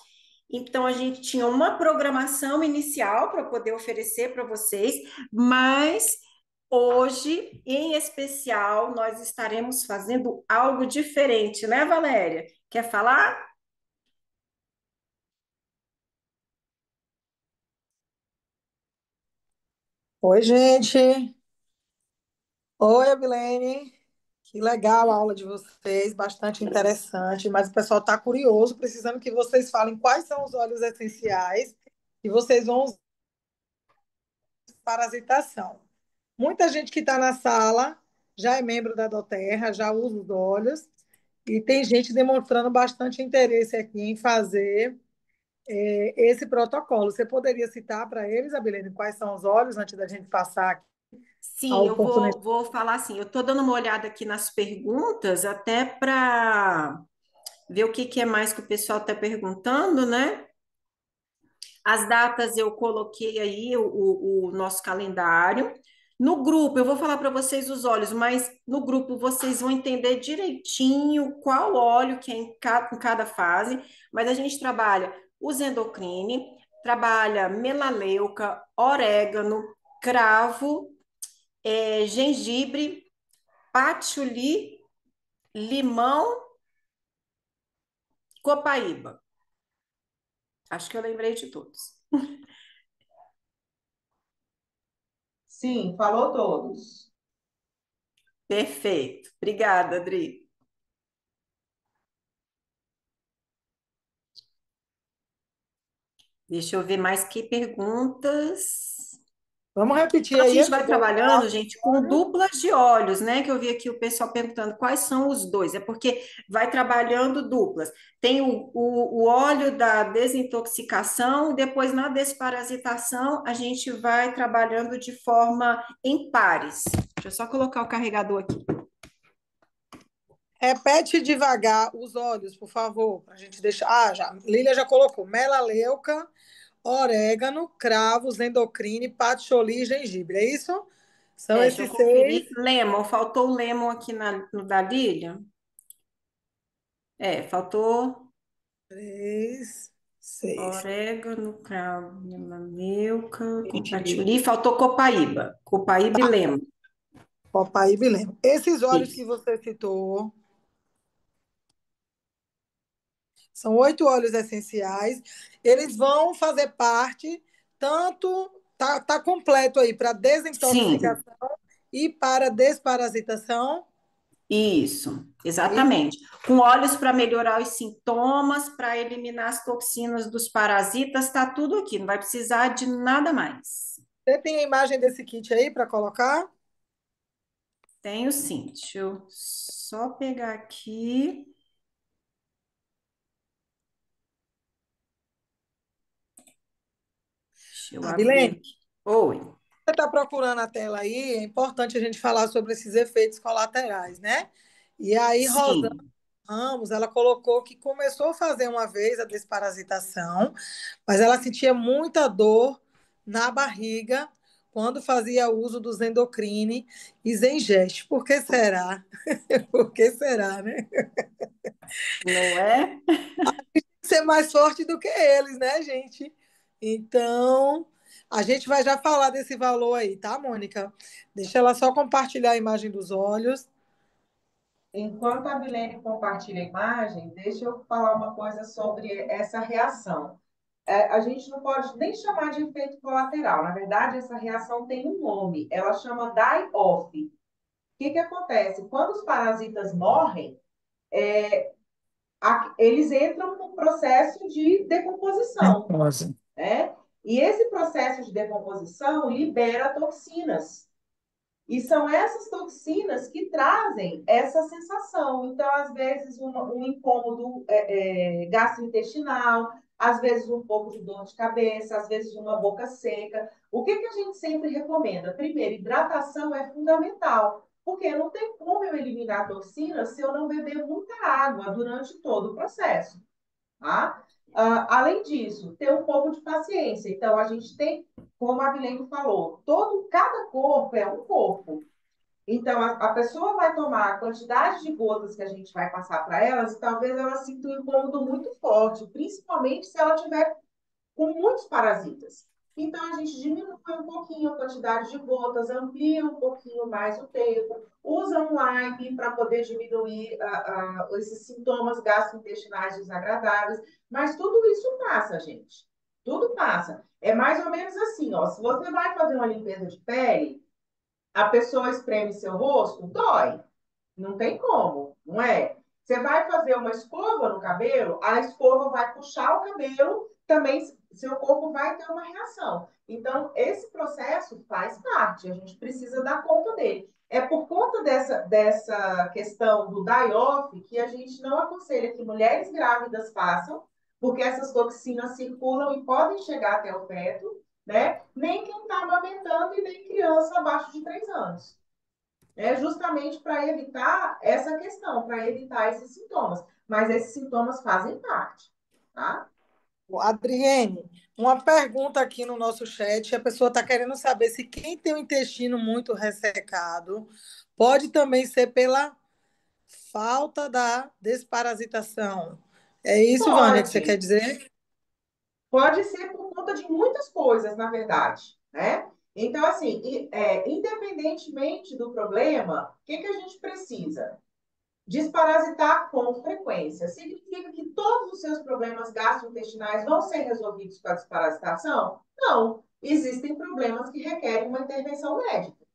Então, a gente tinha uma programação inicial para poder oferecer para vocês, mas hoje, em especial, nós estaremos fazendo algo diferente, né, Valéria? Quer falar? Oi, gente. Oi, Abilene. Que legal a aula de vocês, bastante interessante, mas o pessoal está curioso, precisando que vocês falem quais são os óleos essenciais que vocês vão usar para parasitação. Muita gente que está na sala já é membro da Doterra, já usa os óleos, e tem gente demonstrando bastante interesse aqui em fazer esse protocolo. Você poderia citar para eles, Abilene, quais são os óleos, antes da gente passar aqui a Sim, eu oportunidade? vou falar assim. Eu estou dando uma olhada aqui nas perguntas, até para ver o que, que é mais que o pessoal está perguntando, né? As datas eu coloquei aí, o nosso calendário. No grupo, eu vou falar para vocês os óleos, mas no grupo vocês vão entender direitinho qual óleo que é em cada fase. Mas a gente trabalha os endocrine, trabalha melaleuca, orégano, cravo, gengibre, patchouli, limão, copaíba. Acho que eu lembrei de todos. Sim, falou todos. Perfeito. Obrigada, Adri. Deixa eu ver mais que perguntas. Vamos repetir Então, a aí, gente vai amiga, trabalhando, gente, com óleo. duplas de óleos, né? Que eu vi aqui o pessoal perguntando quais são os dois. É porque vai trabalhando duplas. Tem o óleo da desintoxicação, depois na desparasitação, a gente vai trabalhando de forma em pares. Deixa eu só colocar o carregador aqui. Repete devagar os óleos, por favor, para a gente deixar. Ah, já. Lília já colocou. Melaleuca, orégano, cravos, endocrine, patchouli e gengibre. É isso? São Deixa eu esses seis. conferir. Lemon, faltou o lemon aqui no da Lilia? Faltou Três, seis. orégano, cravo, melaleuca, com Gengibre. patchouli, faltou copaíba. Copaíba e lemon. Copaíba e lembra. Esses óleos que Isso. você citou são 8 óleos essenciais. Eles vão fazer parte, tanto. Tá completo aí para Sim, desintoxicação e para desparasitação. isso, É isso? exatamente. Com óleos para melhorar os sintomas, para eliminar as toxinas dos parasitas, tá tudo aqui, não vai precisar de nada mais. Você tem a imagem desse kit aí para colocar? Tenho sim, deixa eu só pegar aqui. Deixa eu abrir Abilene, aqui. Oi. você está procurando a tela aí, é importante a gente falar sobre esses efeitos colaterais, né? E aí, Rosana Sim, Ramos, ela colocou que começou a fazer uma vez a desparasitação, mas ela sentia muita dor na barriga quando fazia uso dos endocrine e Zengest. Por que será? Por que será, né? não é? Ser mais forte do que eles, né, gente? Então, a gente vai já falar desse valor aí, tá, Mônica? Deixa ela só compartilhar a imagem dos olhos. Enquanto a Milene compartilha a imagem, deixa eu falar uma coisa sobre essa reação. A gente não pode nem chamar de efeito colateral. Na verdade, essa reação tem um nome. Ela chama die-off. O que acontece? Quando os parasitas morrem, eles entram no processo de decomposição, Nervosa. né? E esse processo de decomposição libera toxinas. E são essas toxinas que trazem essa sensação. Então, às vezes, um incômodo gastrointestinal, às vezes um pouco de dor de cabeça, às vezes uma boca seca. O que a gente sempre recomenda? Primeiro, hidratação é fundamental, porque não tem como eu eliminar a toxina se eu não beber muita água durante todo o processo. Tá? Além disso, ter um pouco de paciência. Então, a gente tem, como a Milene falou, cada corpo é um corpo. Então, a pessoa vai tomar a quantidade de gotas que a gente vai passar para elas e talvez ela sinta um incômodo muito forte, principalmente se ela tiver com muitos parasitas. Então, a gente diminui um pouquinho a quantidade de gotas, amplia um pouquinho mais o tempo, usa um lime para poder diminuir esses sintomas gastrointestinais desagradáveis, mas tudo isso passa, gente. Tudo passa. É mais ou menos assim, ó. Se você vai fazer uma limpeza de pele, a pessoa espreme seu rosto, dói. Não tem como, não é? Você vai fazer uma escova no cabelo, a escova vai puxar o cabelo, também seu corpo vai ter uma reação. Então, esse processo faz parte, a gente precisa dar conta dele. É por conta dessa questão do die-off que a gente não aconselha que mulheres grávidas façam, porque essas toxinas circulam e podem chegar até o feto, né? Nem quem está amamentando e nem criança abaixo de 3 anos. É justamente para evitar essa questão, para evitar esses sintomas. Mas esses sintomas fazem parte, tá? Adriene, uma pergunta aqui no nosso chat. A pessoa está querendo saber se quem tem o intestino muito ressecado pode também ser pela falta da desparasitação. É isso, Vânia, que você quer Pode, dizer? pode ser por conta de muitas coisas, na verdade, né? Então, assim, independentemente do problema, o que a gente precisa? Desparasitar com frequência. Significa que todos os seus problemas gastrointestinais vão ser resolvidos com a desparasitação? Não. Existem problemas que requerem uma intervenção médica,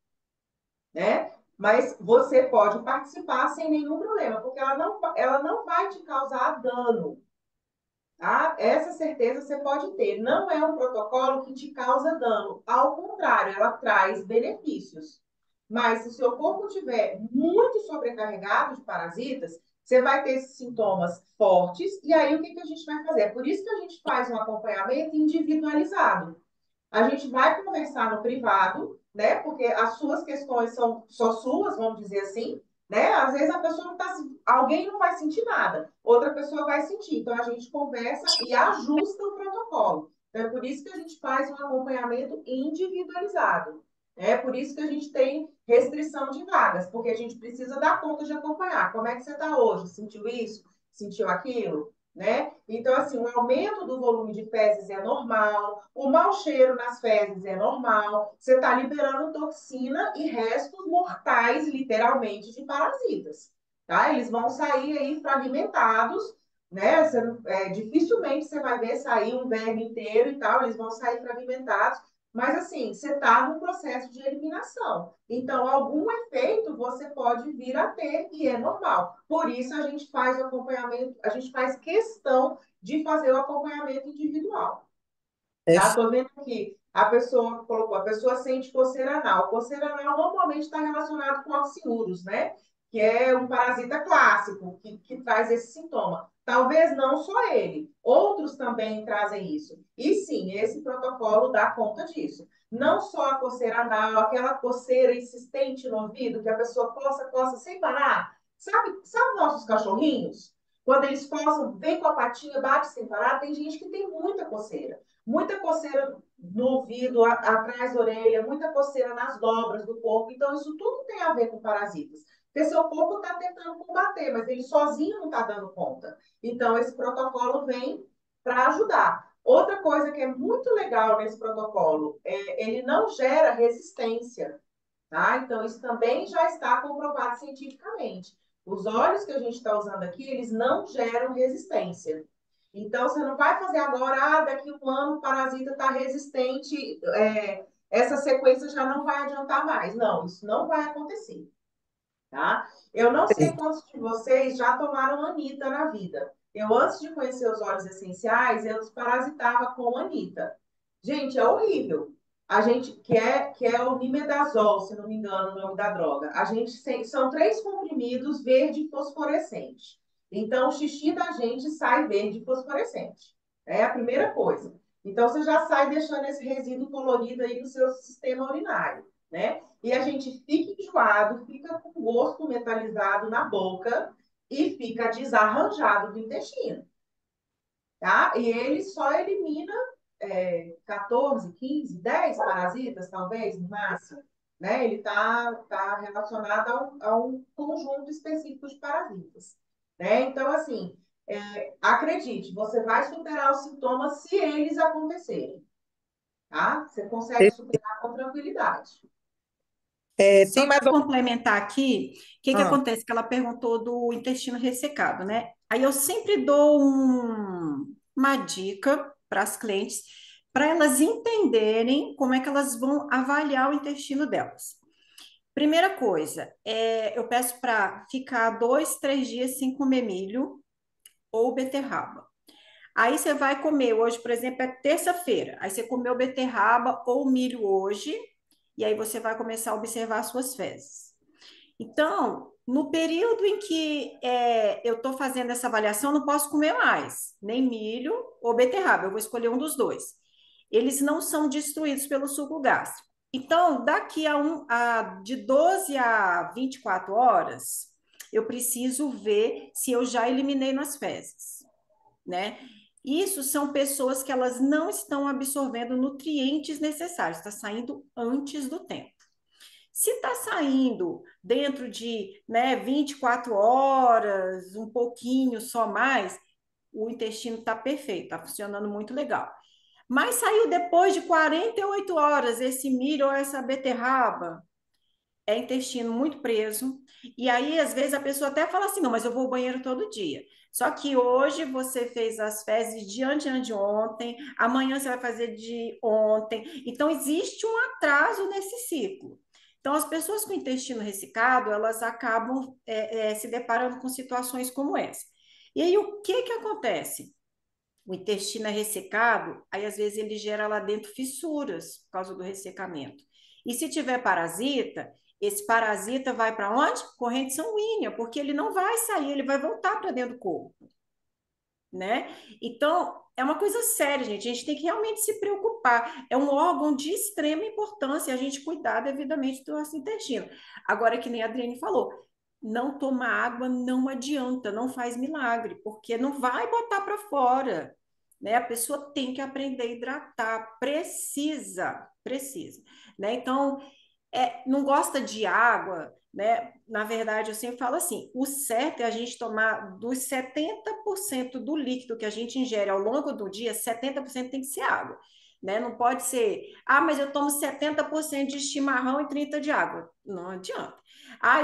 né? Mas você pode participar sem nenhum problema, porque ela não vai te causar dano, tá? Essa certeza você pode ter. Não é um protocolo que te causa dano. Ao contrário, ela traz benefícios. Mas se o seu corpo estiver muito sobrecarregado de parasitas, você vai ter esses sintomas fortes. E aí, o que a gente vai fazer? É por isso que a gente faz um acompanhamento individualizado. A gente vai conversar no privado, né? Porque as suas questões são só suas, vamos dizer assim, né? Às vezes a pessoa não tá, alguém não vai sentir nada, outra pessoa vai sentir. Então a gente conversa e ajusta o protocolo. Então, é por isso que a gente faz um acompanhamento individualizado. É por isso que a gente tem restrição de vagas, porque a gente precisa dar conta de acompanhar. Como é que você está hoje? Sentiu isso? Sentiu aquilo? Né? Então, assim, o aumento do volume de fezes é normal, o mau cheiro nas fezes é normal, você está liberando toxina e restos mortais, literalmente, de parasitas, tá? Eles vão sair aí fragmentados, né? Dificilmente você vai ver sair um verme inteiro e tal, eles vão sair fragmentados, mas assim, você está no processo de eliminação. Então, algum efeito você pode vir a ter e é normal. Por isso, a gente faz o acompanhamento, a gente faz questão de fazer o acompanhamento individual. É, Tá? Tô vendo aqui, a pessoa colocou, a pessoa sente coceira anal. Coceira anal normalmente está relacionado com oxiúros, né? Que é um parasita clássico que traz esse sintoma. Talvez não só ele, outros também trazem isso. E sim, esse protocolo dá conta disso. Não só a coceira anal, aquela coceira insistente no ouvido, que a pessoa coça, coça sem parar. Sabe nossos cachorrinhos? Quando eles coçam, vem com a patinha, bate sem parar, tem gente que tem muita coceira no ouvido, atrás da orelha, muita coceira nas dobras do corpo. Então, isso tudo tem a ver com parasitas. Porque seu corpo está tentando combater, mas ele sozinho não está dando conta. Então, esse protocolo vem para ajudar. Outra coisa que é muito legal nesse protocolo é ele não gera resistência, tá? Então, isso também já está comprovado cientificamente. Os óleos que a gente está usando aqui, eles não geram resistência. Então, você não vai fazer agora, daqui um ano o parasita está resistente, essa sequência já não vai adiantar mais. Não, isso não vai acontecer, tá? Eu não sei quantos de vocês já tomaram Anita na vida. Eu, antes de conhecer os óleos essenciais, eu desparasitava com Anita. Gente, é horrível. A gente, que é o nimedazol, se não me engano, o nome da droga. A gente são 3 comprimidos verde fosforescente. Então, o xixi da gente sai verde fosforescente. É a primeira coisa. Então, você já sai deixando esse resíduo colorido aí no seu sistema urinário, né? E a gente fica enjoado, fica com gosto metalizado na boca e fica desarranjado do intestino, tá? E ele só elimina 14, 15, 10 parasitas, talvez, no máximo, né? Ele tá relacionado a um conjunto específico de parasitas, né? Então, assim, acredite, você vai superar os sintomas se eles acontecerem, tá? Você consegue superar com tranquilidade. tem Só mais para complementar aqui, o que ah, acontece? Que ela perguntou do intestino ressecado, né? Aí eu sempre dou uma dica para as clientes para elas entenderem como é que elas vão avaliar o intestino delas. Primeira coisa, eu peço para ficar 2, 3 dias sem comer milho ou beterraba. Aí você vai comer, hoje, por exemplo, é terça-feira, aí você comeu beterraba ou milho hoje, e aí você vai começar a observar as suas fezes. Então, no período em que eu estou fazendo essa avaliação, eu não posso comer mais, nem milho ou beterraba, eu vou escolher um dos dois. Eles não são destruídos pelo suco gástrico. Então, daqui de 12 a 24 horas, eu preciso ver se eu já eliminei nas fezes, né? Isso são pessoas que elas não estão absorvendo nutrientes necessários, está saindo antes do tempo. Se está saindo dentro de 24 horas, um pouquinho só mais, o intestino está perfeito, está funcionando muito legal. Mas saiu depois de 48 horas esse milho ou essa beterraba, é intestino muito preso. E aí, às vezes, a pessoa até fala assim: não, mas eu vou ao banheiro todo dia. Só que hoje você fez as fezes de anteontem, amanhã você vai fazer de ontem. Então, existe um atraso nesse ciclo. Então, as pessoas com intestino ressecado, elas acabam se deparando com situações como essa. E aí, o que que acontece? O intestino é ressecado, aí às vezes ele gera lá dentro fissuras por causa do ressecamento. E se tiver parasita, esse parasita vai para onde? Corrente sanguínea, porque ele não vai sair, ele vai voltar para dentro do corpo, né? Então, é uma coisa séria, gente. A gente tem que realmente se preocupar. É um órgão de extrema importância a gente cuidar devidamente do nosso intestino. Agora, que nem a Adriane falou, não tomar água não adianta, não faz milagre, porque não vai botar para fora, né? A pessoa tem que aprender a hidratar, precisa, né? Então, não gosta de água, né? Na verdade, eu sempre falo assim: o certo é a gente tomar dos 70% do líquido que a gente ingere ao longo do dia, 70% tem que ser água. Né? Não pode ser, mas eu tomo 70% de chimarrão e 30% de água. Não adianta.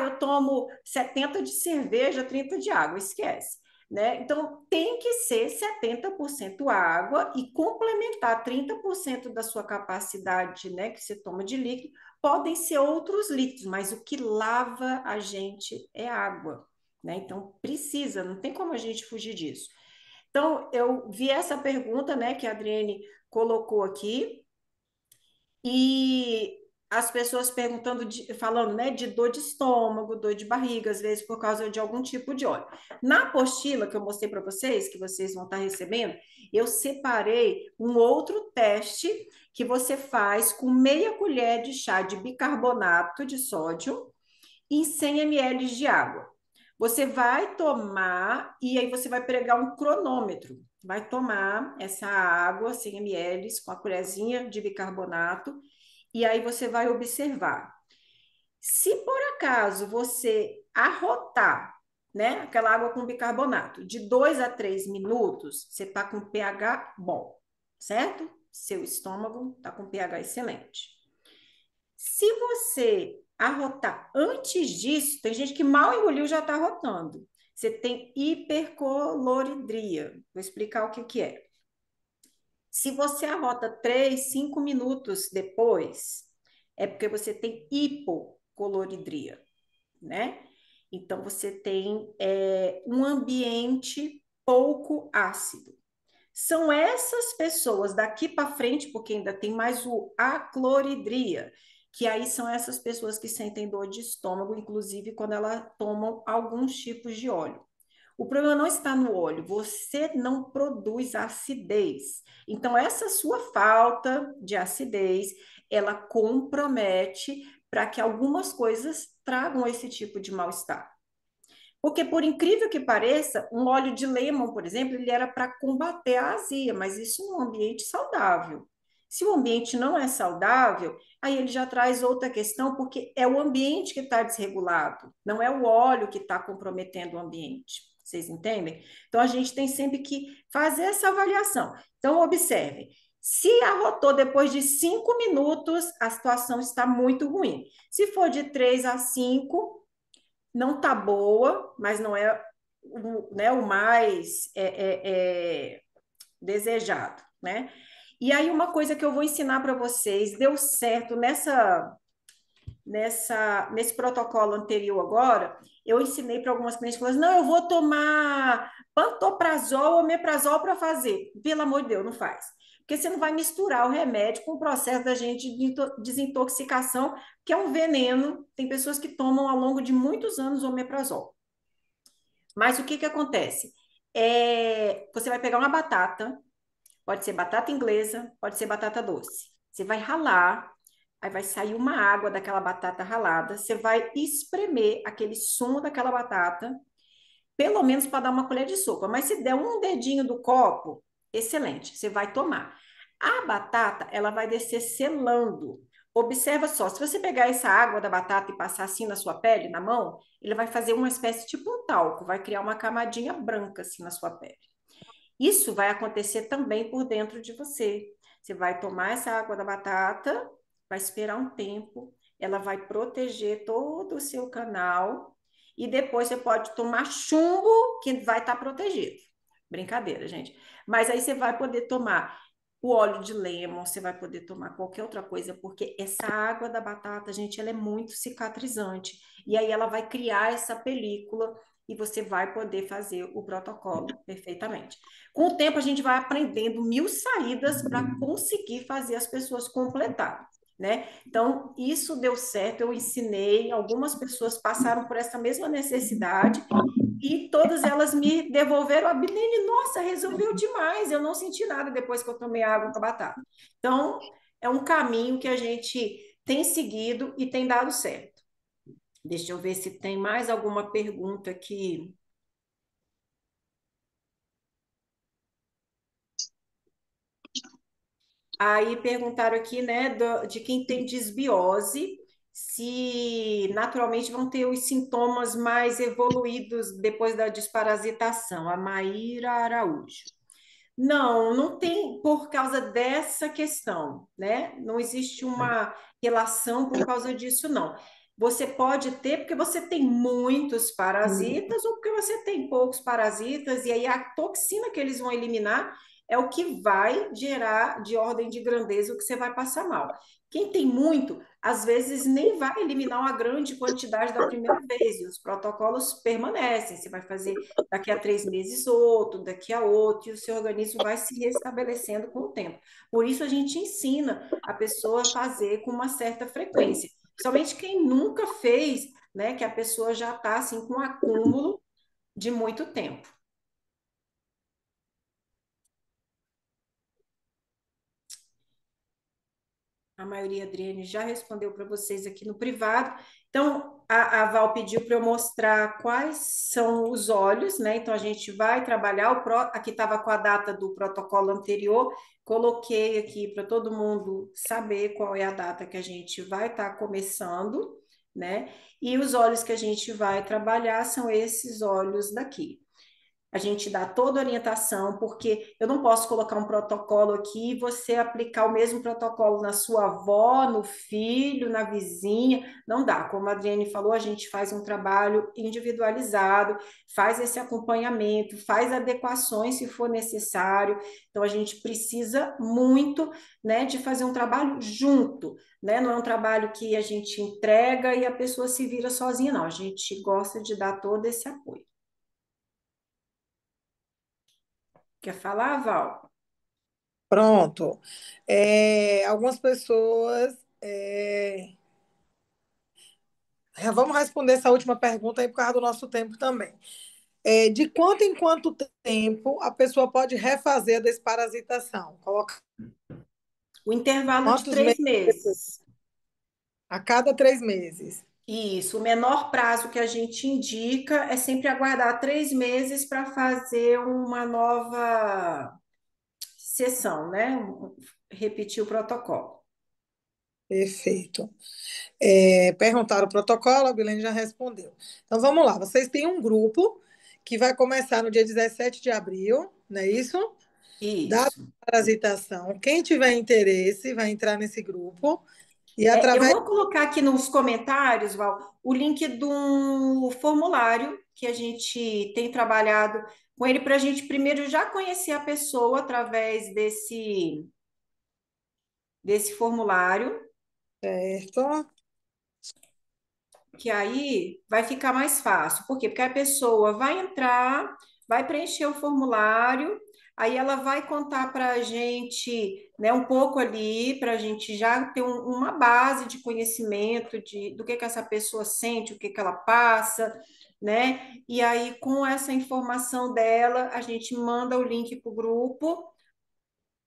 Eu tomo 70% de cerveja, 30% de água. Esquece. Né? Então, tem que ser 70% água e complementar 30% da sua capacidade, né, que você toma de líquido. Podem ser outros líquidos, mas o que lava a gente é água, né? Então, precisa, não tem como a gente fugir disso. Então, eu vi essa pergunta, né, que a Adriane colocou aqui, e as pessoas perguntando, falando, né, de dor de estômago, dor de barriga, às vezes por causa de algum tipo de óleo. Na apostila que eu mostrei para vocês, que vocês vão estar recebendo, eu separei um outro teste que você faz com meia colher de chá de bicarbonato de sódio em 100 ml de água. Você vai tomar e aí você vai pregar um cronômetro. Vai tomar essa água, 100 ml, com a colherzinha de bicarbonato, e aí você vai observar. Se por acaso você arrotar, né, aquela água com bicarbonato, de 2 a 3 minutos, você está com pH bom, certo? Seu estômago está com pH excelente. Se você arrotar antes disso, tem gente que mal engoliu já está arrotando. Você tem hipercoloridria. Vou explicar o que que é. Se você arrota 3, 5 minutos depois, é porque você tem hipocoloridria, né? Então, você tem um ambiente pouco ácido. São essas pessoas daqui para frente, porque ainda tem mais o acloridria, que aí são essas pessoas que sentem dor de estômago, inclusive quando elas tomam alguns tipos de óleo. O problema não está no óleo, você não produz acidez. Então, essa sua falta de acidez, ela compromete para que algumas coisas tragam esse tipo de mal-estar. Porque, por incrível que pareça, um óleo de lemon, por exemplo, ele era para combater a azia, mas isso num ambiente saudável. Se o ambiente não é saudável, aí ele já traz outra questão, porque é o ambiente que está desregulado, não é o óleo que está comprometendo o ambiente. Vocês entendem? Então, a gente tem sempre que fazer essa avaliação. Então, observe. Se arrotou depois de 5 minutos, a situação está muito ruim. Se for de 3 a 5, não está boa, mas não é o mais desejado, né? E aí, uma coisa que eu vou ensinar para vocês, deu certo nesse protocolo anterior agora, eu ensinei para algumas clientes, falando, não, eu vou tomar pantoprazol ou omeprazol para fazer. Pelo amor de Deus, não faz. Porque você não vai misturar o remédio com o processo da gente de desintoxicação, que é um veneno. Tem pessoas que tomam ao longo de muitos anos o omeprazol. Mas o que que acontece? Você vai pegar uma batata, pode ser batata inglesa, pode ser batata doce. Você vai ralar, aí vai sair uma água daquela batata ralada, você vai espremer aquele sumo daquela batata, pelo menos para dar uma colher de sopa. Mas se der um dedinho do copo, excelente, você vai tomar. A batata, ela vai descer selando. Observa só, se você pegar essa água da batata e passar assim na sua pele, na mão, ele vai fazer uma espécie tipo um talco, vai criar uma camadinha branca assim na sua pele. Isso vai acontecer também por dentro de você. Você vai tomar essa água da batata, vai esperar um tempo, ela vai proteger todo o seu canal e depois você pode tomar chumbo que vai estar protegido. Brincadeira, gente. Mas aí você vai poder tomar o óleo de lemon, você vai poder tomar qualquer outra coisa, porque essa água da batata, gente, ela é muito cicatrizante. E aí ela vai criar essa película e você vai poder fazer o protocolo perfeitamente. Com o tempo, a gente vai aprendendo mil saídas para conseguir fazer as pessoas completar, né? Então, isso deu certo, eu ensinei, algumas pessoas passaram por essa mesma necessidade e todas elas me devolveram a Bilene, nossa, resolveu demais, eu não senti nada depois que eu tomei água com a batata. Então, é um caminho que a gente tem seguido e tem dado certo. Deixa eu ver se tem mais alguma pergunta aqui. Aí perguntaram aqui, né, de quem tem desbiose, se naturalmente vão ter os sintomas mais evoluídos depois da desparasitação. A Maíra Araújo. Não, não tem por causa dessa questão, né? Não existe uma relação por causa disso, não. Você pode ter porque você tem muitos parasitas ou porque você tem poucos parasitas, e aí a toxina que eles vão eliminar é o que vai gerar de ordem de grandeza o que você vai passar mal. Quem tem muito, às vezes nem vai eliminar uma grande quantidade da primeira vez, e os protocolos permanecem. Você vai fazer daqui a 3 meses outro, daqui a outro, e o seu organismo vai se restabelecendo com o tempo. Por isso a gente ensina a pessoa a fazer com uma certa frequência. Principalmente quem nunca fez, né, que a pessoa já está assim com um acúmulo de muito tempo. A maioria, Adriane, já respondeu para vocês aqui no privado. Então, a Val pediu para eu mostrar quais são os olhos, né? Então, a gente vai trabalhar. Aqui estava com a data do protocolo anterior, coloquei aqui para todo mundo saber qual é a data que a gente vai estar começando, né? E os olhos que a gente vai trabalhar são esses olhos daqui. A gente dá toda a orientação, porque eu não posso colocar um protocolo aqui e você aplicar o mesmo protocolo na sua avó, no filho, na vizinha. Não dá. Como a Adriane falou, a gente faz um trabalho individualizado, faz esse acompanhamento, faz adequações se for necessário. Então, a gente precisa muito, né, de fazer um trabalho junto, né? Não é um trabalho que a gente entrega e a pessoa se vira sozinha, não. A gente gosta de dar todo esse apoio. Quer falar, Val? Pronto. Algumas pessoas. Vamos responder essa última pergunta aí por causa do nosso tempo também. De quanto em quanto tempo a pessoa pode refazer a desparasitação? Coloca O intervalo de quantos 3 meses. A cada 3 meses. Isso, o menor prazo que a gente indica é sempre aguardar 3 meses para fazer uma nova sessão, né? Repetir o protocolo. Perfeito. Perguntaram o protocolo, a Bilene já respondeu. Então vamos lá, vocês têm um grupo que vai começar no dia 17 de abril, não é isso? Da Isso. parasitação. Quem tiver interesse vai entrar nesse grupo e Eu através. vou colocar aqui nos comentários, Val, o link do formulário que a gente tem trabalhado com ele para a gente primeiro já conhecer a pessoa através desse formulário, Certo. que aí vai ficar mais fácil. Por quê? Porque a pessoa vai entrar, vai preencher o formulário, aí ela vai contar para a gente, né, um pouco ali, para a gente já ter uma base de conhecimento do que essa pessoa sente, o que ela passa, né? E aí, com essa informação dela, a gente manda o link para o grupo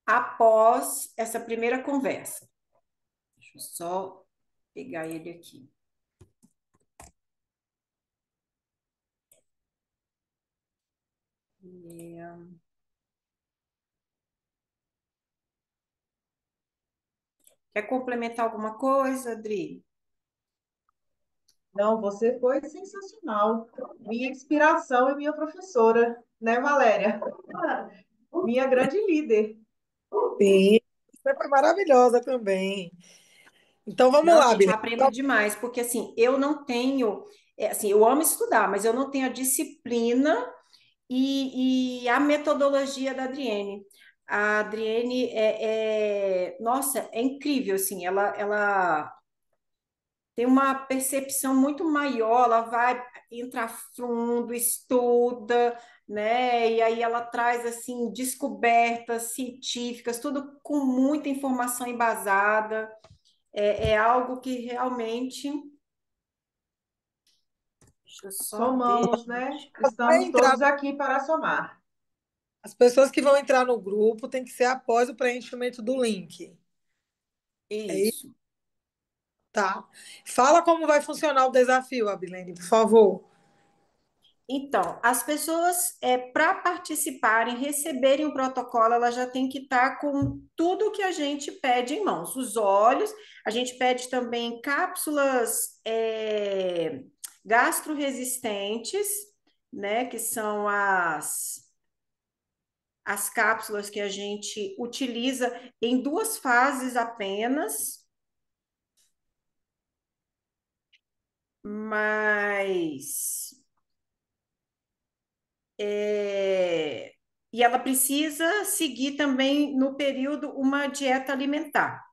após essa primeira conversa. Deixa eu só pegar ele aqui. É. Quer complementar alguma coisa, Adri? Não, você foi sensacional. Minha inspiração e minha professora, né, Valéria? Minha grande líder. Sim, você foi maravilhosa também. Então vamos Não, lá, gente, eu Billy. aprendo demais, porque assim, eu não tenho, assim, eu amo estudar, mas eu não tenho a disciplina e a metodologia da Adriene. A Adriene nossa, é incrível, assim, ela tem uma percepção muito maior, ela vai entrar fundo, estuda, né? E aí ela traz assim descobertas científicas, tudo com muita informação embasada. É algo que realmente. Deixa eu só ver, Somamos, né? gente. Vai Estamos entrar, todos aqui para somar. as pessoas que vão entrar no grupo tem que ser após o preenchimento do link. É isso? Isso. Tá. Fala como vai funcionar o desafio, Abilene, por favor. Então, as pessoas, para participarem, receberem o protocolo, ela já tem que estar com tudo que a gente pede em mãos. Os olhos, a gente pede também cápsulas gastroresistentes, né, que são as cápsulas que a gente utiliza em duas fases apenas, mas É, e ela precisa seguir também no período uma dieta alimentar,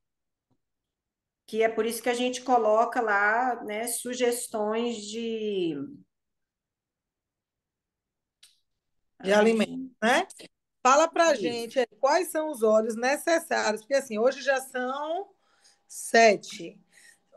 que é por isso que a gente coloca lá, né, sugestões de. De Ai, alimento, gente, né? Fala pra isso. gente quais são os óleos necessários, porque assim, hoje já são 7.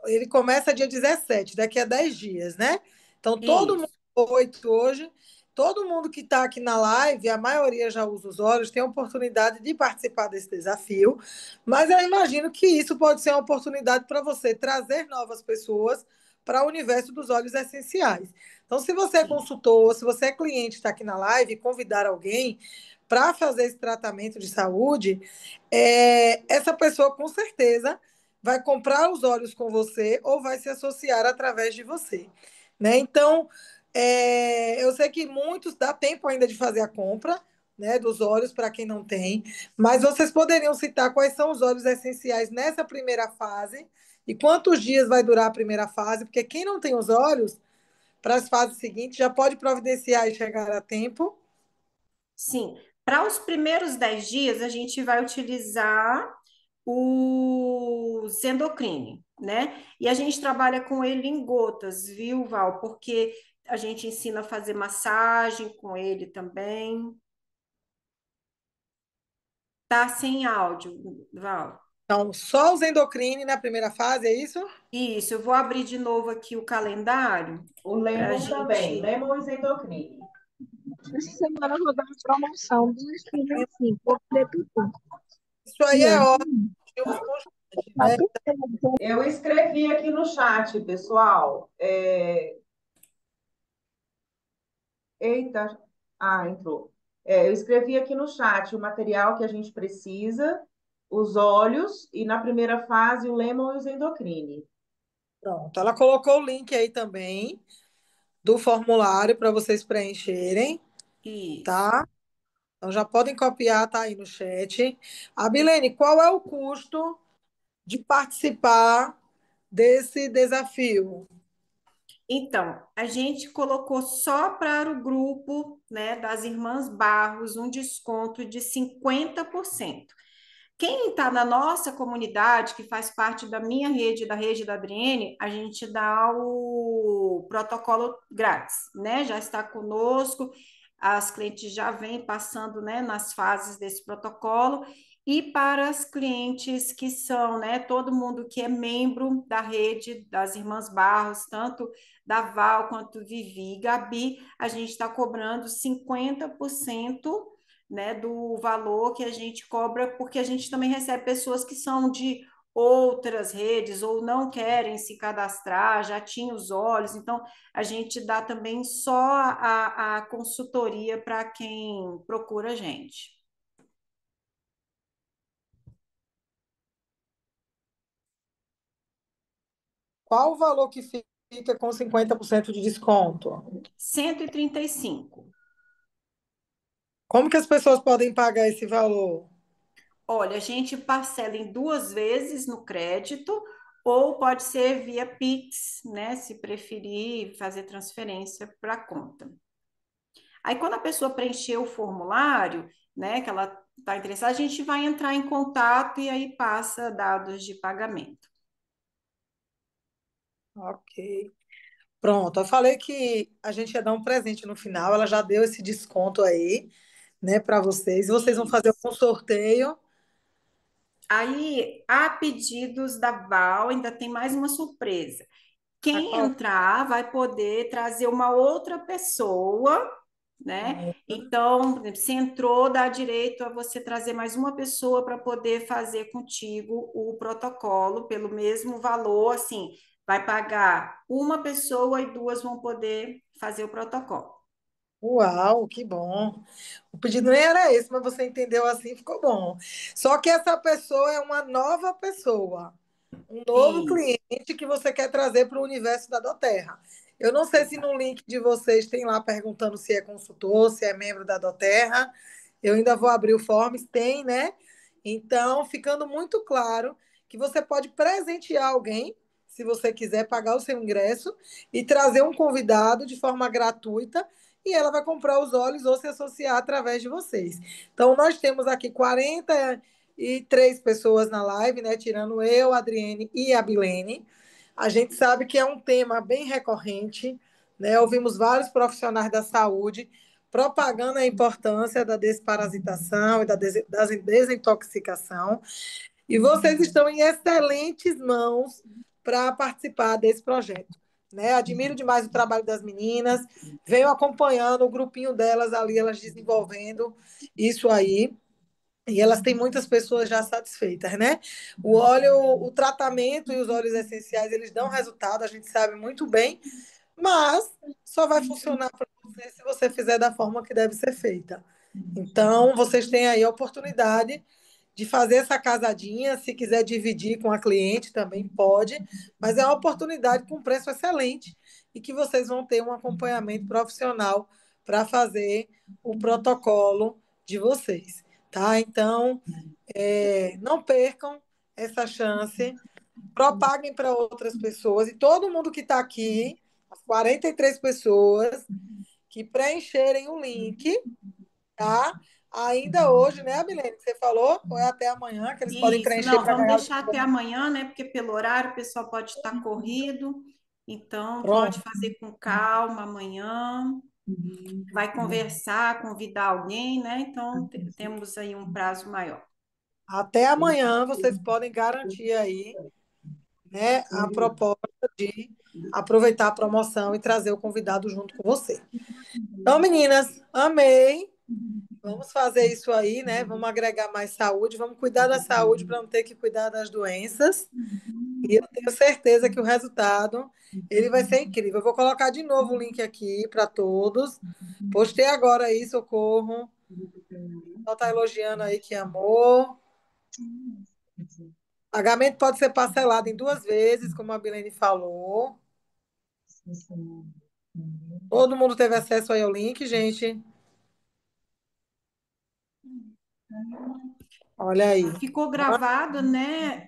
Ele começa dia 17, daqui a 10 dias, né? Então, todo mundo, Isso. 8 hoje, todo mundo que está aqui na live, a maioria já usa os olhos, tem a oportunidade de participar desse desafio, mas eu imagino que isso pode ser uma oportunidade para você trazer novas pessoas para o universo dos óleos essenciais. Então, se você é Sim. consultor, se você é cliente, está aqui na live, convidar alguém para fazer esse tratamento de saúde, essa pessoa com certeza vai comprar os óleos com você ou vai se associar através de você, né? Então, eu sei que muitos dá tempo ainda de fazer a compra, né, dos óleos para quem não tem, mas vocês poderiam citar quais são os óleos essenciais nessa primeira fase e quantos dias vai durar a primeira fase, porque quem não tem os óleos para as fases seguintes já pode providenciar e chegar a tempo. Sim. Para os primeiros 10 dias, a gente vai utilizar o Zendocrine, né? E a gente trabalha com ele em gotas, viu, Val? Porque a gente ensina a fazer massagem com ele também. Tá sem áudio, Val. Então, só os endocrine na primeira fase, é isso? Isso, eu vou abrir de novo aqui o calendário O para a Lemon também, gente. Lemon e Endocrine. Essa semana eu vou dar uma promoção dos 35, vou ter tudo. Isso aí E é é, ótimo, os constantes, tá né? tudo bem. Eu escrevi aqui no chat, pessoal. Eita, entrou. Eu escrevi aqui no chat o material que a gente precisa, os óleos, e na primeira fase o Lemon e os Endocrine. Pronto, ela colocou o link aí também do formulário para vocês preencherem, Isso. tá? Então já podem copiar, tá aí no chat. Abilene, qual é o custo de participar desse desafio? Então, a gente colocou só para o grupo, né, das Irmãs Barros um desconto de 50%. Quem está na nossa comunidade, que faz parte da minha rede, da rede da Adriene, a gente dá o protocolo grátis, né? Já está conosco, as clientes já vêm passando, né, nas fases desse protocolo. E para as clientes que são, né, todo mundo que é membro da rede das Irmãs Barros, tanto da Val quanto Vivi e Gabi, a gente está cobrando 50%, né, do valor que a gente cobra, porque a gente também recebe pessoas que são de outras redes ou não querem se cadastrar, já tinham os olhos, então a gente dá também só a consultoria para quem procura a gente. Qual o valor que fica com 50% de desconto? 135. Como que as pessoas podem pagar esse valor? Olha, a gente parcela em 2 vezes no crédito, ou pode ser via Pix, né? Se preferir fazer transferência para a conta. Aí, quando a pessoa preencher o formulário, né, que ela está interessada, a gente vai entrar em contato e aí passa dados de pagamento. Ok. Pronto, eu falei que a gente ia dar um presente no final, ela já deu esse desconto aí, né, para vocês. E vocês vão fazer Isso. algum sorteio. Aí, a pedidos da Val, ainda tem mais uma surpresa. A Quem qual... entrar vai poder trazer uma outra pessoa, né? Então, por exemplo, se entrou, dá direito a você trazer mais uma pessoa para poder fazer contigo o protocolo pelo mesmo valor, assim, vai pagar uma pessoa e duas vão poder fazer o protocolo. Uau, que bom. O pedido nem era esse, mas você entendeu assim, ficou bom. Só que essa pessoa é uma nova pessoa, um novo Isso. cliente que você quer trazer para o universo da Doterra. Eu não sei se no link de vocês tem lá perguntando se é consultor, se é membro da Doterra. Eu ainda vou abrir o Forms, tem, né? Então, ficando muito claro que você pode presentear alguém, se você quiser pagar o seu ingresso, e trazer um convidado de forma gratuita, e ela vai comprar os olhos ou se associar através de vocês. Então, nós temos aqui 43 pessoas na live, né? Tirando eu, a Adriene e a Bilene. A gente sabe que é um tema bem recorrente, né? Ouvimos vários profissionais da saúde propagando a importância da desparasitação e da desintoxicação. E vocês estão em excelentes mãos para participar desse projeto. Né? Admiro demais o trabalho das meninas, venho acompanhando o grupinho delas ali, elas desenvolvendo isso aí. E elas têm muitas pessoas já satisfeitas, né? O óleo, o tratamento e os óleos essenciais, eles dão resultado, a gente sabe muito bem, mas só vai funcionar para você se você fizer da forma que deve ser feita. Então, vocês têm aí a oportunidade de fazer essa casadinha, se quiser dividir com a cliente também pode, mas é uma oportunidade com preço excelente e que vocês vão ter um acompanhamento profissional para fazer o protocolo de vocês, tá? Então, não percam essa chance, propaguem para outras pessoas e todo mundo que está aqui, as 43 pessoas que preencherem o link, tá? Ainda hoje, né, Milene, que você falou, ou é até amanhã que eles podem Isso, preencher não, para vamos ganhar o deixar até desconto. amanhã, né? Porque pelo horário o pessoal pode estar corrido, então pode Pronto. fazer com calma amanhã, vai conversar, convidar alguém, né? Então temos aí um prazo maior. Até amanhã vocês podem garantir aí, né, a proposta de aproveitar a promoção e trazer o convidado junto com você. Então, meninas, amei. Vamos fazer isso aí, né? Vamos agregar mais saúde, vamos cuidar da saúde para não ter que cuidar das doenças. E eu tenho certeza que o resultado ele vai ser incrível. Eu vou colocar de novo o link aqui para todos. Postei agora aí, socorro. Só tá elogiando aí que amor. Pagamento pode ser parcelado em 2 vezes, como a Bilene falou. Todo mundo teve acesso aí ao link, gente. Olha aí. Ficou gravado, né,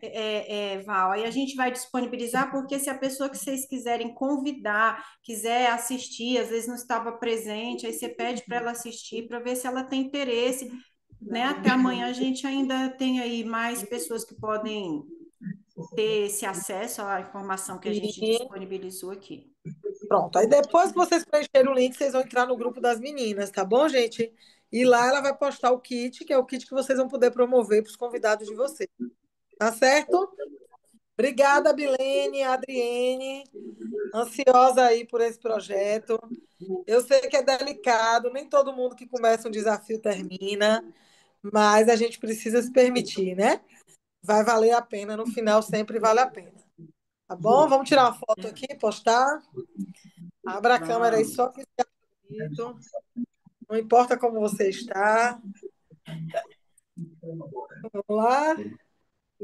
Val? Aí a gente vai disponibilizar, porque se a pessoa que vocês quiserem convidar, quiser assistir, às vezes não estava presente, aí você pede para ela assistir, para ver se ela tem interesse. né? Até amanhã a gente ainda tem aí mais pessoas que podem ter esse acesso à informação que a gente E disponibilizou aqui. pronto. Aí depois que vocês preencherem o link, vocês vão entrar no grupo das meninas, tá bom, gente? E lá ela vai postar o kit, que é o kit que vocês vão poder promover para os convidados de vocês. Tá certo? Obrigada, Bilene, Adriene. Ansiosa aí por esse projeto. Eu sei que é delicado, nem todo mundo que começa um desafio termina, mas a gente precisa se permitir, né? Vai valer a pena, no final sempre vale a pena. Tá bom? Vamos tirar uma foto aqui, postar. Abra a câmera aí Vamos. só que fica bonito. Não importa como você está. Vamos lá.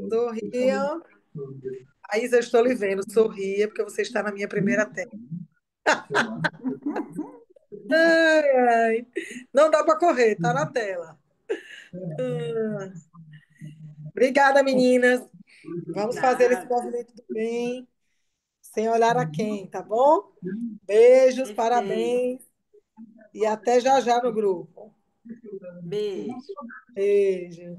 Sorria. Aí eu estou lhe vendo. Sorria, porque você está na minha primeira tela. Ai, ai. Não dá para correr, tá na tela. Obrigada, meninas. Vamos fazer esse Nada. movimento do bem, sem olhar a quem, tá bom? Beijos, Perfeito. parabéns e até já já no grupo. Beijo. Beijo.